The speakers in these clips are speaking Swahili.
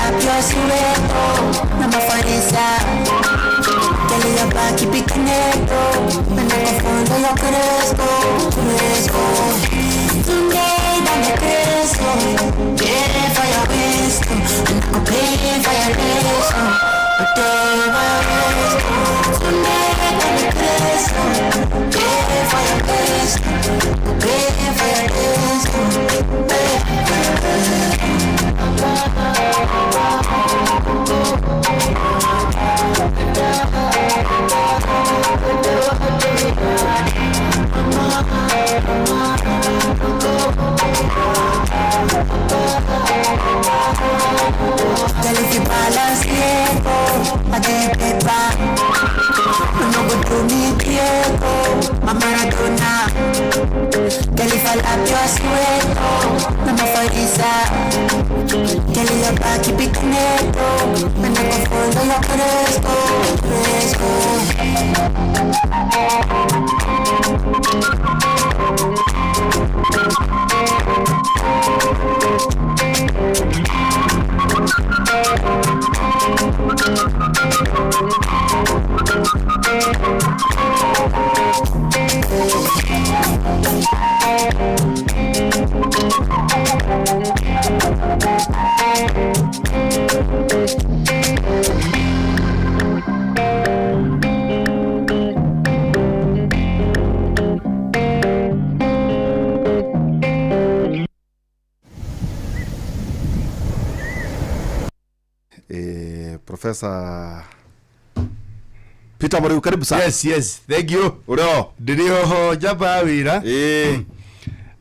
lapio sueto, no me farisa. Que le llama aquí picaneto, me no confundo, yo crezco. Today dame crezco, quiere falla visto, me no compré falla rezo. Today dame crezco, quiere falla visto, compré falla rezo. Telefi balanceado, a de pepa. No voy mi tiempo, Maradona. Telefi lapio suelto, no me farisa. Telefi aquí picaneto, me no confundo, yo crezco. Professor Peter Muriu, karibu sana. Yes, thank you. Uro Ndirio jaba wira.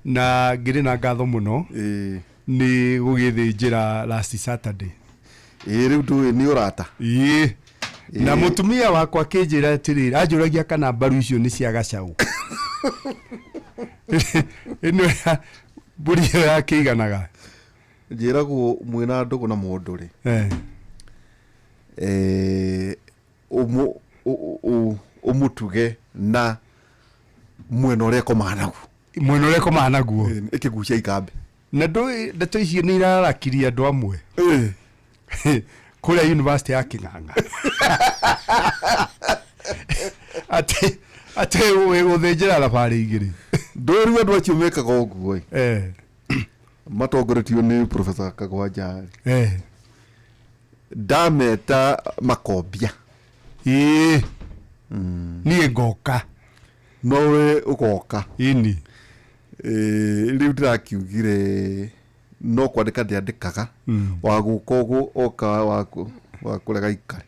Na ngiri na ngatho muno. Ni gugithinjira last Saturday. Riu tu ni urata. Na mutumia wakwa kinjira atirira ajuragia kana mbaru icio ni cia gacau. Ino ya buri ya kiganaga. Njiragwo mwina ndugu na mundu ri. Umutuge na mwena uria komana guo ikigucia ikambe na ndeto icio ni irarakiria andu amwe kuria university ya King'ang'a ate we guthinjira thabari igiri ndori andu acio mekaga uguo matongoretio ni Professor Kagwanja Dameta Makobia ni ngoka nowe ugoka ini riu ndirakiugire no kwandika ndiandikaga waguka uguo oka wakurega ikare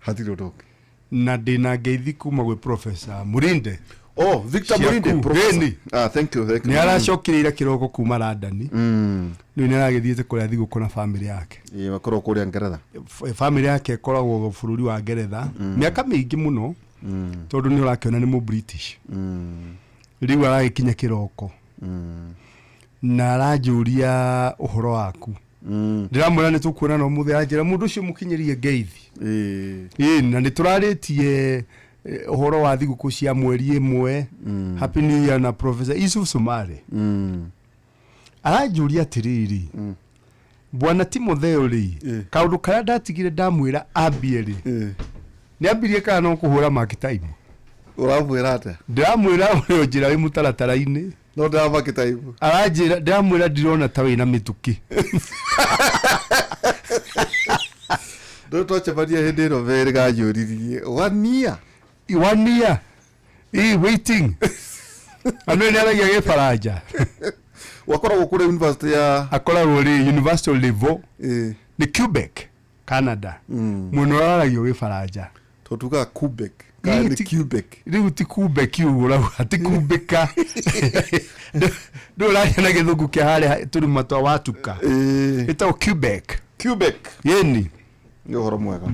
hatiri utoke na ndina ngeithi kuma gwe Professor Murinde Victor Murinde thank you ni aracokirira kiroko kuma London ni aragithiete kuria thiguku na family yake bakoro kuria Ngeretha family yake koragwo bururi wa Ngeretha miaka mingi muno tondu ni urakiona ni mu British riu aragikinya kiroko na arajuria uhoro waku ndiramwira ni tukuona no muthe anjira mundu ucio mukinyirie ngeithi na ni turaritie uhoro wa thiguku cia mweri imwe happy new year na Professor Yusuf Somare arajuria atiriri bwana Timotheo ri kaundu karia ndatigire ndamwira ambieri ni ambirie kana no kuhura mark time uramwira ata ndamwira uri njira wi mutaratara-ini no nda mark time aranjira ndamwira ndirona ta wina mituki ndo tochabaria hindi no vere gajuririe 1 year waiting ano ni aragia gifaraja wakoragwo kuri university ya akoragwo ri university level ni Quebec Canada muno aragio gifaraja totuga Quebec kana Quebec riu ti Quebec ura ati Quebec ndo la na githungu kia hali turuma twa watuka ita Quebec yeni ni horo mwega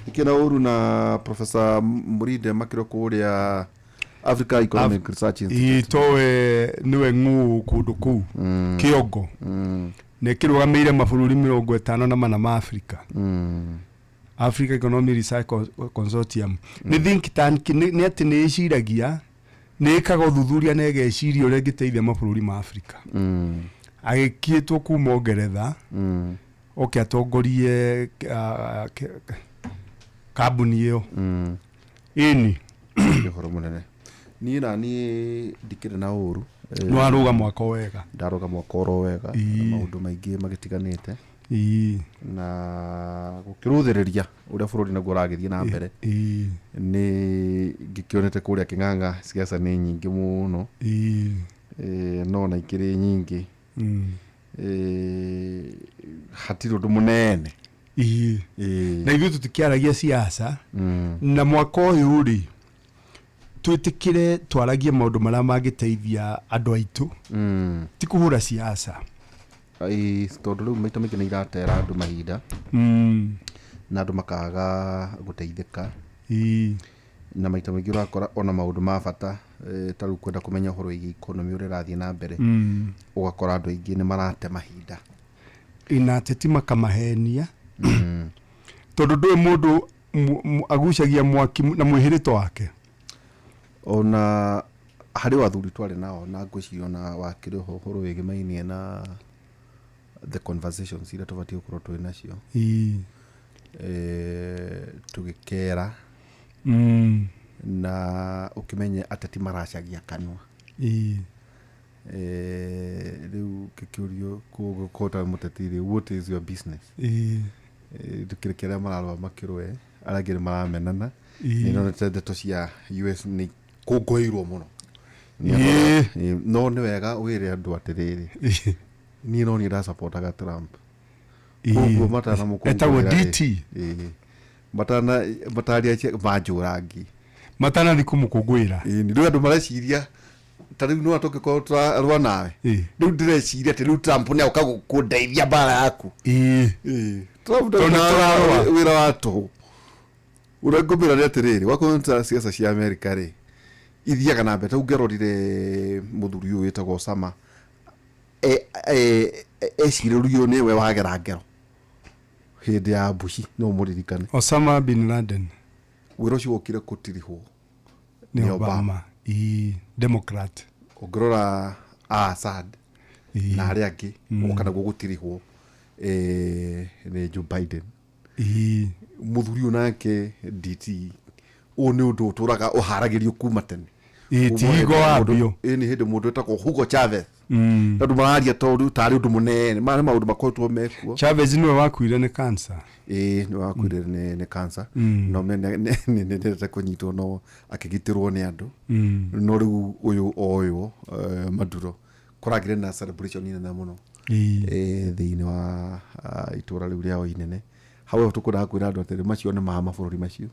ikina uru na Professor Murinde makiro kuria Africa Economic Research Institute itowe niwe ngu kundu ku kiongo ne kirugamire mabũrũri 54 ma Africa Africa Economic Research Consortium ni think tank ni ati ni iciragia ni kaga uthuthuria na egeciria ure ngiteithia mabũrũri ma Africa agikietwo kuma Ngeretha oke atongorie kambuni iyo ini horo munene ni ndikire na uru no aruga mwako wega ndaruga mwako ro wega maundu maingi magitiganite na gukiruthiriria uria bururi naguo uragithie na mbere ni ngikionete kuria King'ang'a siasa ni nyingi muno no na ikiri nyingi hatiri undu munene na ithuĩ tũtikiaragia siasa na mwaka ũyũ rĩ twĩtĩkire twaragie maũndũ marĩa mangĩteithia andũ aitũ ti kũhũra siasa tondũ rĩu maita maingĩ nĩ iratera andũ mahinda na andũ makaga gũteithĩka na maita maingĩ ũrakora ona maũndũ ma bata ta rĩu kwenda kũmenya ũhoro wĩgiĩ economy ũrĩa ĩrathiĩ na mbere ũgakora andũ aingĩ nĩ marate mahinda na ateti makamahenia tondũ ndũĩ mũndũ agucagia mwaki na mwĩhĩrĩto wake ona harĩ wathuri twarĩ nao na ngwĩciria ona wakĩrĩ ũhoro wĩgĩmainie na the conversations iria tũbatiĩ gũkorwo twĩ nacio tũgĩkera na ũkĩmenye ateti maracagia kanua rĩu gĩkĩũrio kũgũkota mũteti rĩ what is your business tũkĩrĩkĩrĩa mararũa makĩrũe arĩa angĩ nĩ maramenana nĩnonete ndeto cia US nĩ kũngũĩirwo mũno no nĩ wega wĩre andũ atĩrĩrĩ niĩ no niĩ ndasapotaga Trump koguo matana etagwo DT mataria manjũrangi matana thikũ mũkũngũĩra nĩ rĩu andũ mareciria ta rĩu no atũngĩkorwo tũrarũa nawe rĩu ndĩreciria atĩ rĩu Trump nĩ aũka gũkũndeithia mbara yaku Trump wĩra wa tũhũ ũrĩa ngũmĩra nĩ atĩrĩrĩ wakorwo siasa cia Amerika rĩ ithiaga na mbere ta ũngĩrorire mũthuri ũyũ wĩtagwo Osama ecirĩrio nĩwe wagera ngero hĩndĩ ya Bush no mũririkane Osama bin Laden wĩra ũcio wokire gũtirihwo nĩ Obama Democrat ũngĩrora Assad na arĩa angĩ ũkana gũtirihwo nĩ Joe Biden mũthuri ũyũ nake DT ũũ nĩ ũndũ ũtũraga ũharagĩrio kuma tene tigo wabio nĩ hĩndĩ mũndũ wĩtagwo Hugo Chavez tondũ mararia tondũ tarĩ ũndũ mũnene marĩ maũndũ makoretwo mekuo Chavez nĩwe wakuire nĩ cancer nĩ wakuire nĩ cancer no nĩndete kũnyitwo no akĩgitĩrwo nĩ andũ no rĩu ũyũ oyũ Maduro kũragire na celebration nene mũno thĩinĩ wa itũra rĩu rĩao inene hau tũkũraga kwĩra andũ atĩrĩ macio nĩ ma mabũrũri macio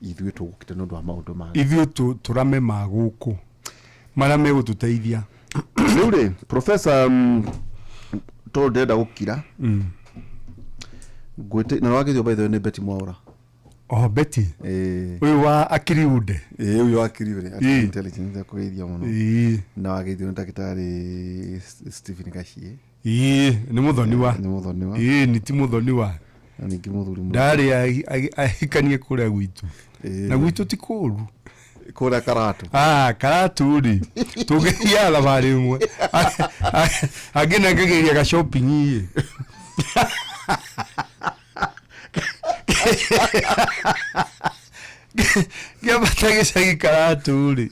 ithuĩ tũgũkĩte nĩ ũndũ wa maũndũ ma ithuĩ tũrame ma gũkũ marĩa megũtũteithia rĩu rĩ professor tondũ ndĩrenda gũkira na wagĩthio by the way nĩ Betty Mwaura Betty ũyũ wa Akiriude ũyũ wa Akiriude intelligence kũgeithia mũno na wagĩthio nĩ ndagĩtarĩ Stephen Gachie nĩ mũthoni wa nĩ ti mũthoni wa ningĩ mũthuri ndarĩ ahikanie kũrĩa gwitũ na gwitũ ti kũru kũrĩa Karatu Karatu rĩ tũgĩthiaga thabarĩ ĩmwe angĩ na ngĩgeria ga shopping ngĩambata gĩcagi Karatu rĩ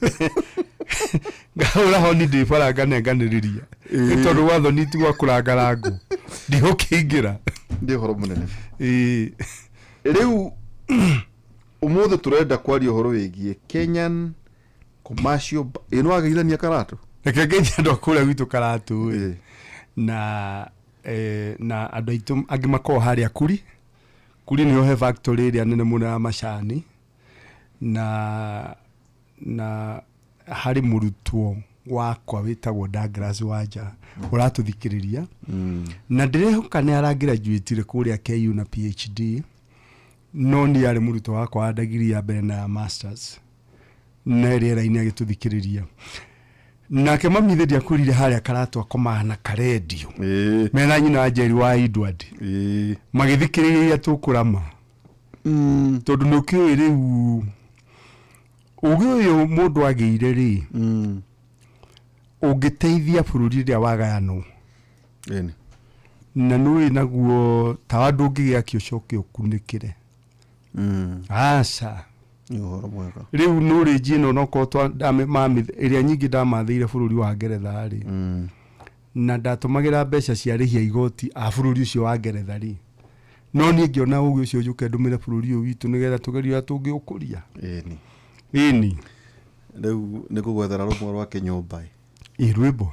ngahũra holiday bara nganenganĩrĩria nĩ tondũ wathoni ti gwa kũrangarangwo ndihũkĩingĩra ndĩ horo mũnene rĩu ũmũthĩ tũrenda kwaria ũhoro wĩgiĩ Kenyan commercial ĩno wagĩithania Karatu reke ngeithia andũ akũrĩa gwitũ Karatu na andũ aitũ angĩ makorwo harĩa Kuri nĩho he factory ĩrĩa nene mũno ya macani na harĩ mũrutwo wakwa wĩtagwo Douglas Wanja ũratũthikĩrĩria na ndĩrehoka nĩ aragraduate kũrĩa KU na PhD no nĩ arĩ mũrutwo wakwa wa degree ya mbere na ya masters na rĩera-inĩ agĩtũthikĩrĩria nake mami thĩdia kũrire harĩa Karatu akomaga na karedio mena nyina Njeri wa Edward magĩthikĩrĩria tũkũrama tondũ nĩ ũkĩũĩ rĩu ũgĩ ũyũ mũndũ agĩire rĩ ũngĩteithia bũrũri rĩrĩa wagayanwo na nui naguo tawandu ngigia kiocoke ukunikire aca ni uhoro mwega riu nuri jino noko twa mami iria nyingi ndamathiire bururi wa Ngeretha ri na ndatumagira mbeca cia rihia igoti a bururi ucio wa Ngeretha ri no ni ngiona ugu ucio juke ndumire bururi uyu witu nigetha tugerio atungi ukuria ini riu nikugwethera rumwe rwa kinyumba irwimbo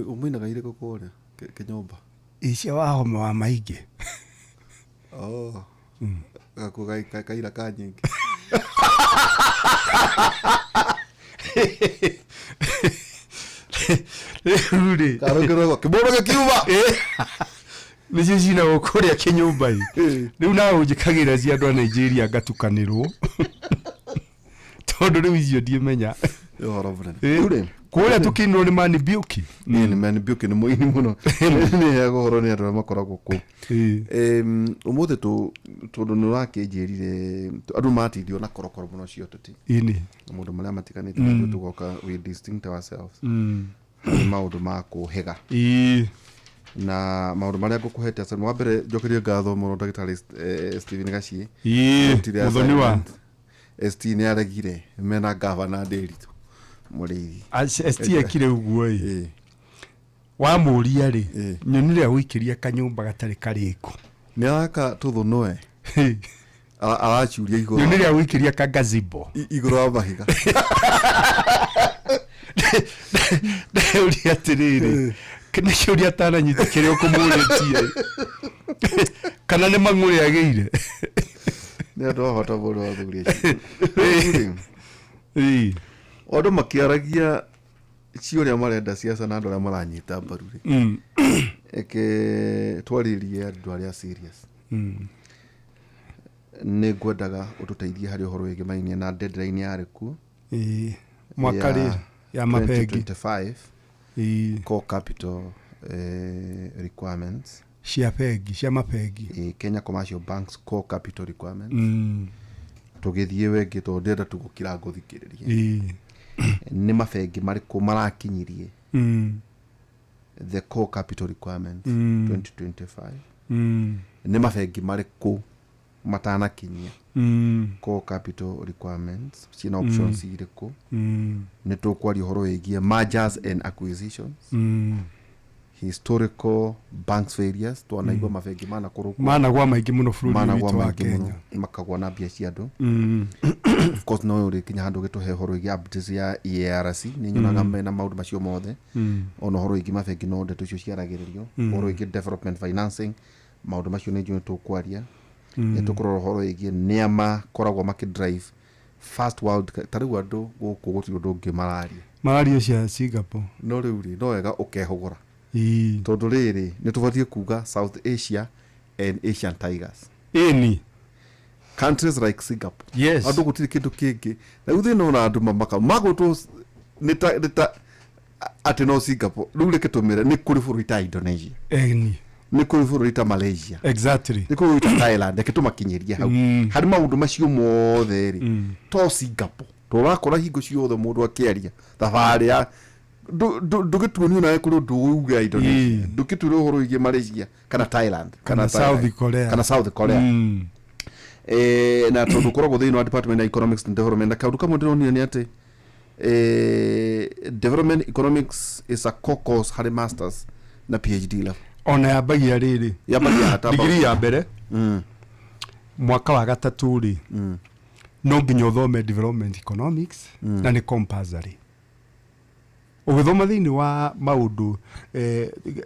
umwinaga ire kukuria kinyumba icia wa home wa maingi gakuga kaira kanyingi ruri karogero kiboro kiuba nicio cina gukuria kinyumba riu na unjikagira cia andu a Nigeria ngatukanirwo tondu riu icio ndiemenya uhoro bunene kuria tukinirwo ni Mani Biuki ni Mani Biuki ni muini muno ni agoro ni andu makoragwo ku umuthe tondu ni rakinjirire andu matithio na korokoro muno cio tuti ini mundu maria matikanite ndu tugoka we distinct ourselves maundu ma kuhega na maundu maria ngukuhete asa wa mbere njokerie ngatho muno ndagitari Stephen Gacie muthoni wa ST ni aregire mena governor Nderitu murithi ST ekire uguo wa muria ri nyonire gwikiria kanyumba gatari kariko ni aka tuthunoe arachuria igoro nyonire gwikiria kagazibo igoro wa mahiga uria tiriri kene ciuria tana nyitikire ukumuritie kana ni mang'uri ageire ni andu ahota boro wa thuria odo makiaragia ciuria marenda siasa na andu aria maranyita mbaru ri eke twaririe andu aria serious ni ngwendaga ututeithie hari uhoro wigi mainie na deadline yariku mwaka ri ya mapegi 2025 core capital requirements cia mapegi Kenya Commercial Banks core capital requirements tugithie wengi to ndenda tugukira nguthikiririe ni mafengi mariku marakinyirie the core capital requirements 2025 ni mafengi mariku matana kinyia core capital requirements cina options iriku ni tukwari horo wigie mergers and acquisitions historical banks failures twanaigwa mafengi mana kuruku mana gwa maingi muno bururi witu wa Kenya makagwa na bia cia andu of course no uri kinya handu gituhe horo wigie updates ya ERC ni nyonaga mena maundu macio mothe ono horo wigie mafengi no ndeto cio ciaragiririo horo wigie development financing maundu macio ni njuo tukwaria tukurora horo wigie niama koragwo makidrive first world tariu andu guku gutio ndungi malaria cia Singapore no riu ri no wega ukehogora tondu riri ni tubathie kuga South Asia and Asian tigers countries like Singapore yes andu gutiri kindu kingi na uthi no na andu mamaka magutu nita ati no Singapore riu rikitumire ni kuri buru ita Indonesia ni kuri buru ita Malaysia exactly ni kuri ita Thailand ekitumakinyiria hau hari maundu macio mothe ri to Singapore turakora hingo ciothe mundu akiaria thabari ya ndugituonio na kuri nduuga Indonesia ndugituro horo wigie Malaysia kana Thailand kana South Korea na tondu koragwo thiini wa department of economics and development na kaundu kamwe ndironio ni ati development economics is a core course hari masters na PhD level ona yabagia riri yabagia hata degree ya mbere mwaka wa gatatu ri no nginya uthome development economics na ni compulsory ugithoma thiini wa maundu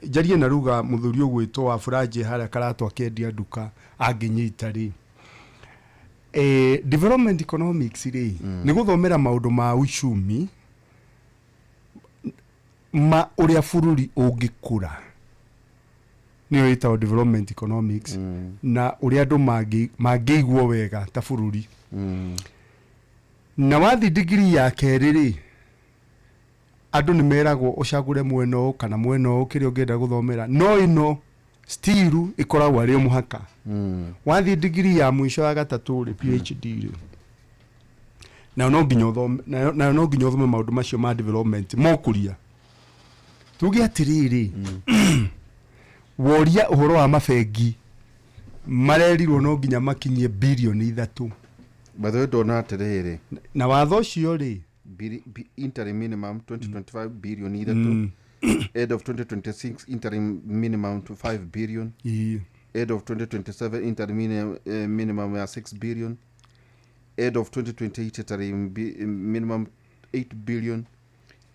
jarie na ruga muthuri ugwitwo wa Furaje haria karatwa kendia nduka anginyita ri development economics ri ni guthomera maundu ma uchumi ma uria bururi ungikura ni ita development economics na uria andu mangigwo wega ta bururi na wathi degree ya keri ri andu ni meragwo ucagure mweno kana mweno kiri ungenda guthomera no ino still ikoragwo ari muhaka wathi degree ya mwisho ya gatatu ri PhD ri na no nginya uthome maundu macio ma development mokuria tugi atiriri woria uhoro wa mabengi marerirwo no nginya makinyie bilioni 3 Batho ndona atiriri na watho ucio ri interim minimum 2025 billion either Aid of 2026 interim minimum to 5 billion. Aid of 2027 interim minimum 6 billion. Aid of 2028 interim minimum 8 billion.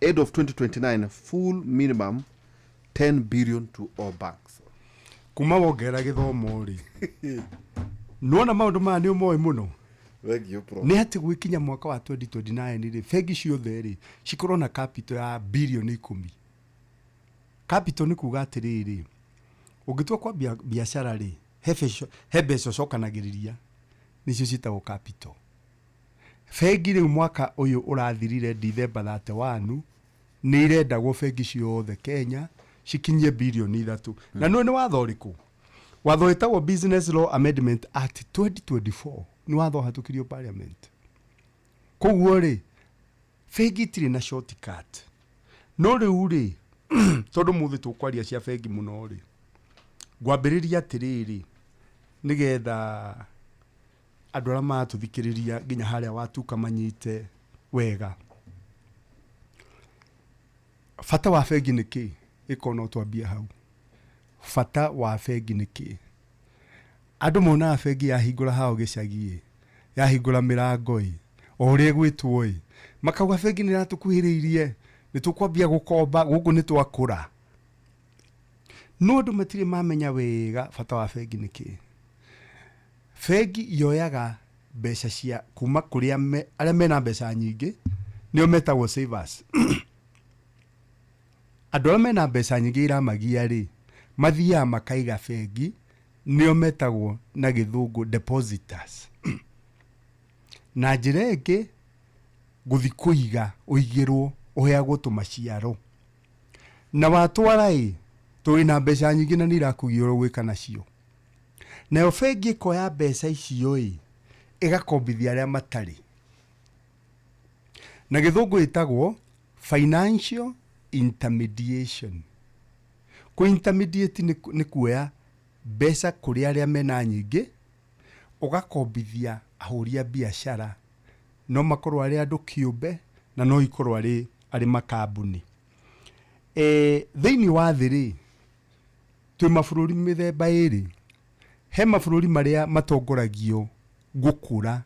Aid of 2029 full minimum 10 billion to all banks. Kuma wongera githomo ri nona maundu ma ni umoi muno ni ati gwikinya mwaka wa 2029 ri bengi ciothe ri cikorwo na capital ya bilioni 10. Capital ni kuga atiriri ungitua kwa biashara ri he mbeca cokanagiriria nicio citagwo capital. Bengi riu mwaka uyu urathirire December 31 ni irendagwo bengi ciothe Kenya cikinyie bilioni 3 na no ni watho riku watho wetagwo Business Law Amendment Act 2024 ni watho hatukirio parliament. Koguo ri bengi tiri na shortcut no riu ri tondu muthi tukwaria cia bengi muno ri ngwambiriria atiriri nigetha andu ara matuthikiriria nginya haria watuka manyite wega. Fata wa bengi ni ki ikono twambia hau. Fata wa bengi ni ki andu mona bengi yahingura hao gicagi yahingura mirango o ri gwitwo makauga bengi ni ratukuhiriirie nitukwambia gukomba guku ni twakura no andu matire mamenya wega fata wa bengi ni ki. Bengi yoyaga mbeca cia kuma kuri aria mena mbeca nyingi nio metagwo savers. Andu aria mena mbeca nyingi iramagia ri mathia makaiga bengi nio metagwo na githungu depositors. Na njira ingi guthi kuiga uigirwo uheagwo tumaciaro na watwara turi na mbeca nyingi na nirakugio gwika nacio. Nayo bengi koya mbeca icio igakombithia aria matari na githungu itagwo financial intermediation. Ku intermediate ni kuoya mbeca kuri aria mena nyingi ugakombithia ahuria biashara no makorwo ari andu kiumbe na no ikorwo ari makambuni. Thiini wa thiri twi mabururi mithemba iri. He mabururi maria matongoragio gukura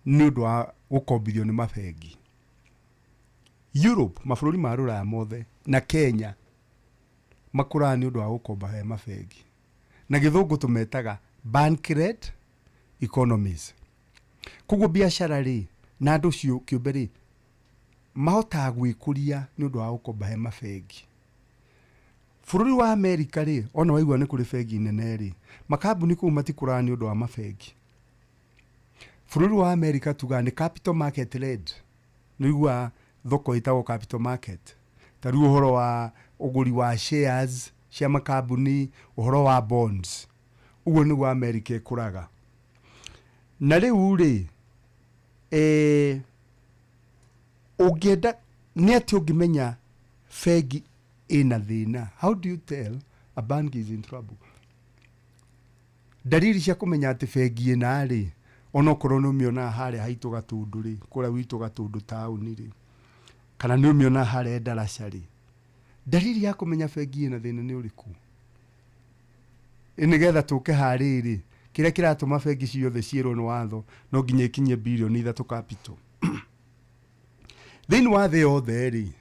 ni undu wa gukombithio ni mabengi. Europe mabururi ma Ruraya mothe na Kenya makura ni undu wa gukomba he mabengi na githungu tumetaga bank-led economies. Koguo biashara ri na andu cio kiumbe ri mahota gwikuria ni undu wa gukomba he mabengi. Bururi wa America ri ona waigua ni kuri bengi nene ri makambuni ku matikura ni undu wa mabengi. Bururi wa America tuga ni capital market led nigua thoko itago capital market. Tariu uhoro wa uguri wa shares cia makambuni uhoro wa bonds uguo ni wa America ikuraga. Na riu ri ugienda ni ati ungimenya bengi ina thina. How do you tell a bank is in trouble? Dalili cia kumenya ati bengi ina ri ono korwo no miona haria haitu gatundu ri kuria witu gatundu town ri kana no miona haria Darasha ri. Dalili ya kumenya bengi ina thina ni uriku inigetha tuke hariri kiria kiratuma bengi ciothe ciirwo ni watho no nginya ikinye bilioni 3 capital. Thiini wa thi yothe ri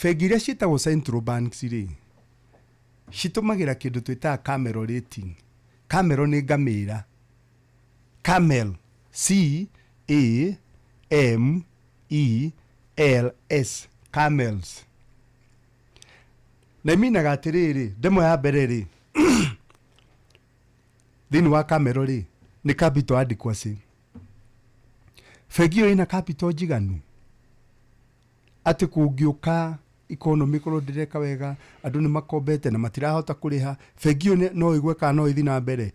bengi iria ciitagwo central banks ri citumagira kindu twitaga camel rating. Camel ni ngamira. Camel CAMELS camels. Na minaga atiriri demo ya mbere ri thiini wa camel ri ni capital adequacy. Bengi ina capital jiganu ati kungiuka economy korwo ndireka wega andu ni makombete na matirahota kuriha bengi no igwe kana no ithi na mbere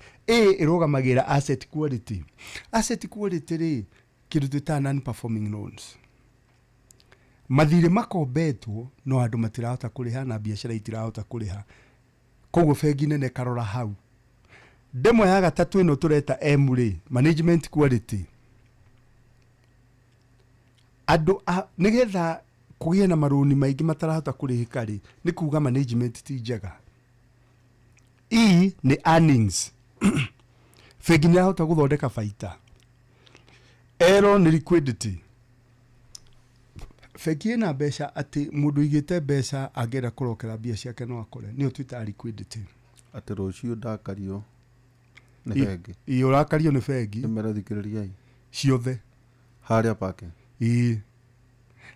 irugamagira asset quality. Asset quality ri kindu twita non performing loans. mathirĩ makombetwo no andũ matirahota kũrĩha na biacara itirahota kũrĩha, koguo bengi nene karora hau. Demo ya gatatũ ĩno tũreta M-rĩ, management quality. Andũ nĩgetha kũgĩe na marũni maingĩ matarahota kũrĩhĩka rĩ, nĩ kuga management ti njega. E nĩ earnings. Bengi nĩrahota gũthondeka baita. L nĩ liquidity. Bengi ĩna mbeca atĩ mũndũ igĩte mbeca angĩenda kũrokera mbia ciake no akore, nĩyo twĩtaga liquidity. Atĩ rũciũ ndakario nĩ bengi. Ĩĩ ũrakario nĩ bengi. Nĩmerathikĩrĩria ciothe harĩa pake. Ĩĩ.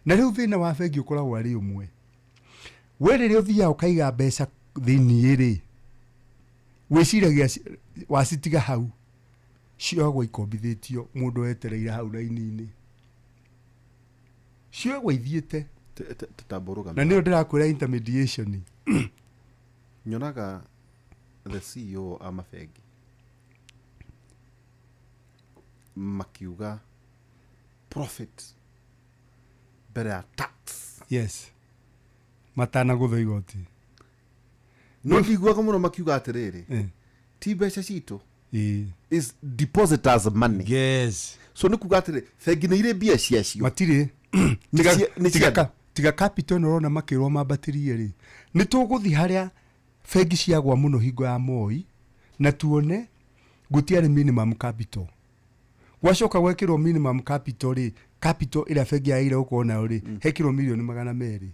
Na rĩu thĩna wa bengi ũkoragwo arĩ ũmwe. We rĩrĩa ũthiaga ũkaiga mbeca thĩiniĩ rĩ, wĩciragia wacitiga hau, ciogwo ikombithĩtio mũndũ wetereire hau raini-inĩ. Ciogwo ithiĩte. Na nĩyo ndĩrakwĩra intermediation. Nyonaga the CEO a mabengi makiuga profit mbere ya tax. Yes. Matana gũtho igoti. No kiguaga mũno makiuga atĩrĩrĩ. Ti mbeca citũ. Is depositors money. Yes. So nĩ kuga atĩrĩ bengi nĩ irĩ mbia ciacio. Matirĩ. Tiga capital no rona makĩrwo mambatĩrie rĩ. Nĩ tũgũthi harĩa bengi ciagwa mũno hingo ya Moi na tuone gũtiarĩ minimum capital. Gwacoka gwekĩrwo minimum capital rĩ, capital ĩrĩa bengi yaire gũkorwo nayo rĩ, hekĩrwo milioni 200.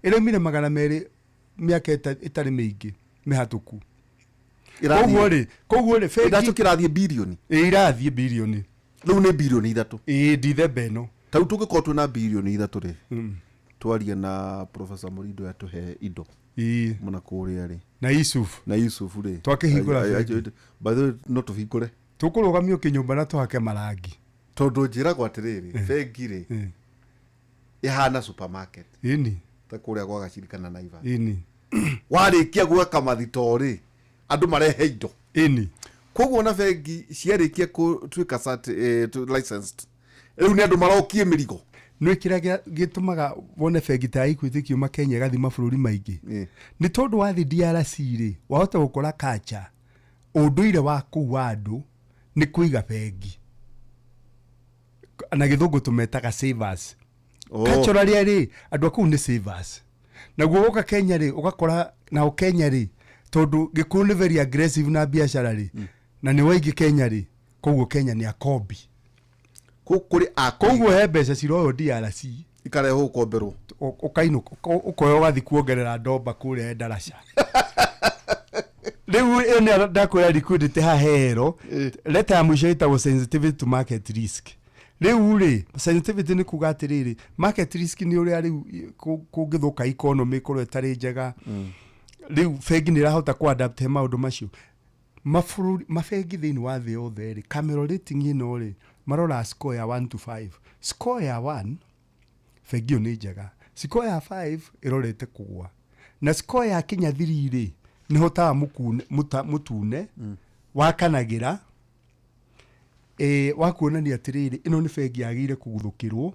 Ĩrĩa mire 200 mĩaka ĩtarĩ mĩingĩ mĩhatũku. Koguo rĩ bengi ĩratũkĩrathiĩ bilioni. Ĩrathiĩ bilioni. Rĩu nĩ bilioni 3. Ndithemba ĩno. Tau tũngĩkorwo twĩna bilioni 3 rĩ. Twarie na Professor Murindo atuhe indo. Muna kũrĩa rĩ. Na Yusuf rĩ. Twakĩhingũra. By the way no tũhingũre. Tũkũrũgamio kĩnyũmba na tũhake marangi. Tondũ njĩragwo atĩrĩrĩ, bengi rĩ ĩhana supermarket. Ĩni. Ta kũrĩa gwa gacirikana Naivas. Ĩni. Warĩkia gwaka mathito rĩ, andũ marehe indo. Ĩni. Koguo na bengi ciarĩkia gũtuĩka licensed. Rĩu nĩ andũ marokie mĩrigo. Nĩ kĩrĩa gĩtũmaga wone bengi ta Equity kiuma Kenya gathi mabũrũri maingĩ. Nĩ tondũ wathi DRC rĩ, wahota gũkora culture ũndũire wa kũu wa andũ nĩ kũiga bengi. Na gĩthũngũ tũmetaga savers. Culturally rĩ, andũ akũu nĩ savers. Naguo gũka Kenya rĩ, ũgakora nao Kenya rĩ, tondũ gĩkũyũ nĩ very aggressive na biacara rĩ, na nĩ waingĩ Kenya rĩ, koguo Kenya nĩ akombi. Koguo he mbeca ciroyo DRC ikarehwo ũkomberwo. Ũkainũka ũkoya ũgathi kuongerera ndomba kũrĩa ndaraca. Rĩu ĩno ndakwĩra liquidity hahero, leta ya mũico ĩtagwo sensitivity to market risk. Rĩu rĩ, sensitivity nĩ kuga atĩrĩrĩ, market risk nĩ ũrĩa rĩu kũngĩthũka economy kũrĩa ĩtarĩ njega. Rĩu bengi nĩ ĩrahota ku-adapt he maũndũ macio. Mabengi thĩinĩ wa thĩ yothe rĩ, Camero rating ĩno rĩ, marora score ya 1 to 5. Score ya 1 bengi ĩyo nĩ njega. Score ya 5 ĩrorete kũgwa. Na score ya Kenya 3 rĩ, nĩ hotaga mũtune wakanagĩra wakuonania atĩrĩrĩ, ĩno nĩ bengi yagĩrĩire kũguthũkĩrwo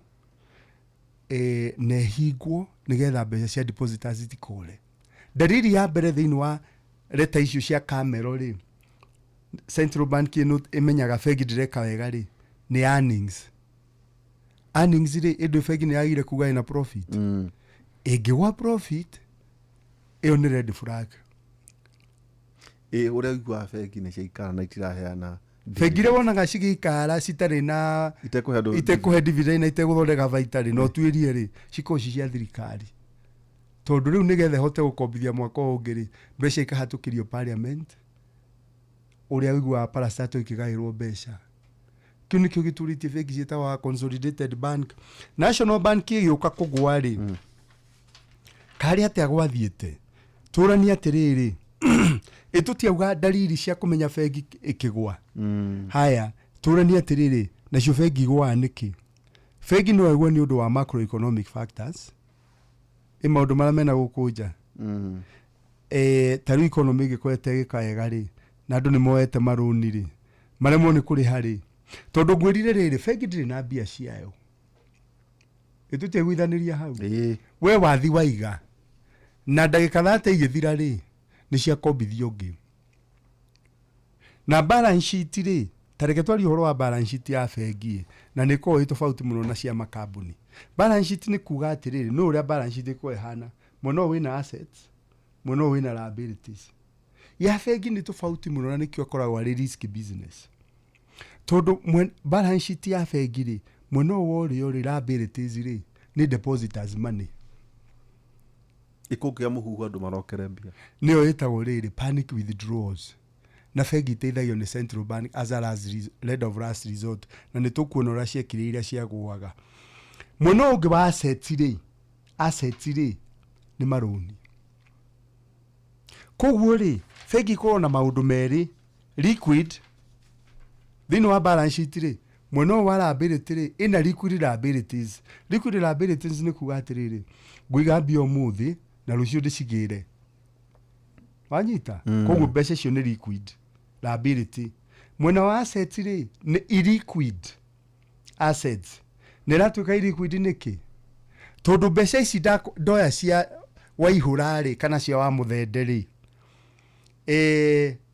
na ĩhingwo nĩgetha mbeca cia depositors zitikũre. Dalili ya mbere thĩinĩ wa leta icio cia Camero rĩ, Central Bank ĩno ĩmenyaga bengi ndĩreka wega rĩ, nĩ earnings. Earnings rĩ, ĩndũ bengi nĩ yagĩrĩire kuga ĩna profit. Ĩngĩgwa profit ĩyo nĩ red flag. Ũrĩa ũiguaga bengi nĩ ciaikara na itiraheana. Bengi rĩ wonaga cigĩikara citarĩ na itekũhe dividend na itegũthondeka baita rĩ, no tuĩrie rĩ, cikorwo cia thirikari. Tondũ rĩu nĩgetha hote gũkombithia mwaka ũngĩ rĩ, mbeca ikahatũkĩrio parliament, ũrĩa ũiguaga parastato ikĩgaĩrwo mbeca. Kĩu nĩkĩo gĩturĩtie bengi ciĩtagwo consolidated bank. National Bank ĩgĩũka kũgwa rĩ, karĩ atĩa gwathiĩte? Tũrania atĩrĩrĩ, ĩtũtiauga dalili cia kũmenya bengi ĩkĩgwa. Haya, tũrania atĩrĩrĩ, nacio bengi igwaga nĩkĩ? Bengi no ĩgwe nĩ ũndũ wa macroeconomic factors. Maũndũ marĩa mena gũkũ nja. Tarĩu economy ĩgĩkorwo ĩtegĩka rĩ, na andũ nĩ moete marũni rĩ, maremwo nĩ kũrĩha rĩ. Tondũ ngwĩrire rĩrĩ, bengi ndĩrĩ na mbia ciayo. itutegwithaniria hau we wathi waiga na ndagika 30 igithira ri ni cia kombithio ngi na balance sheet ri tareke twari horo wa balance sheet ya bengi na ni ko itofauti muno na cia makambuni. Balance sheet ni kuga atiriri no uria balance sheet ko ehana muno wina assets muno wina liabilities. Ya bengi ni tofauti muno na nikio koragwo ari risk business tondu balance sheet ya bengi ri muno wori ori liabilities ri ni depositors money ikugia muhuhu andu marokere mbia niyo itagwo riri panic withdrawals na bengi iteithagio ni central bank as a lead of last resort na ni tukuona ura ciekire iria ciagwaga muno ungi wa assets ri ni maroni koguo ri bengi ko na maundu meri liquid thini wa balance sheet ri muno wa liability ri ina liquid liabilities ni kuga atiriri nguiga mbia umuthi na rucio ndicigire wanyita koguo mbeca cio ni liquid liability. Mwena wa assets ri ni illiquid assets ni ratuika illiquid niki tondu mbeca ici ndoya cia waihura ri kana cia wa muthende ri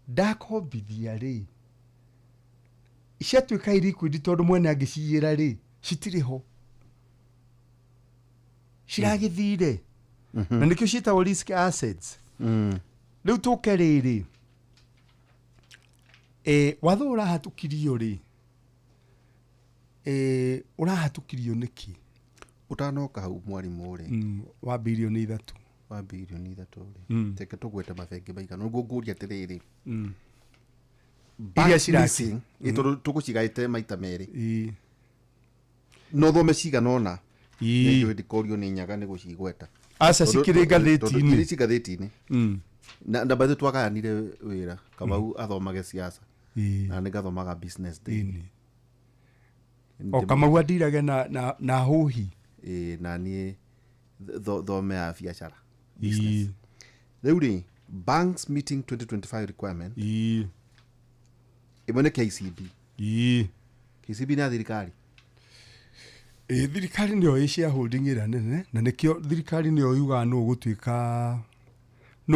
ndakombithia ri ciatuika illiquid tondu mwene angiciira ri citiri ho ciragithire na nikio ciitagwo risk assets. Riu tuke riri watho urahatukirio ri urahatukirio niki utanoka hau mwarimu ri wa bilioni 3 ri teke tugwete mabengi baigana uguo nguria atiriri iria cirasi ito tugucigaite maita meri no thome cigana ona ndio ndikorio ni nyaga ni gucigweta asa cikire gatheti-ini iri cigatheti-ini na baadhi twagayanire wira Kamau athomage siasa na nigathomaga business day o Kamau adirage na huhi na ni thome ya biashara business. Riu banks meeting 2025 requirement ibone KCB KCB na thirikari thirikari ndio isia holding ira nene na nikio thirikari ndio yuga no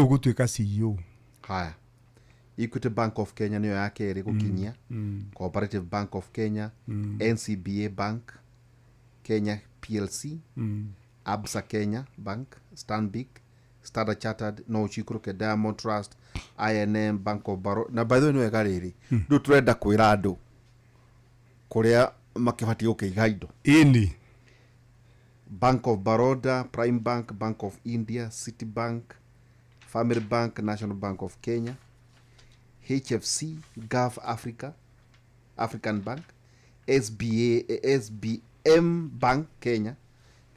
gutuika CEO. Haya, Equity Bank of Kenya niyo yake iri gukinyia Cooperative Bank of Kenya, NCBA Bank Kenya PLC, Absa Kenya Bank, Stanbic, Standard Chartered, no chikuruke Diamond Trust, INM, Bank of Baroda. Na by the way, no egariri ndu turenda kwira andu kuria makibati ukiiga indo ini Bank of Baroda, Prime Bank, Bank of India, Citibank, Family Bank, National Bank of Kenya, HFC, Gulf Africa, African Bank, SBM Bank Kenya,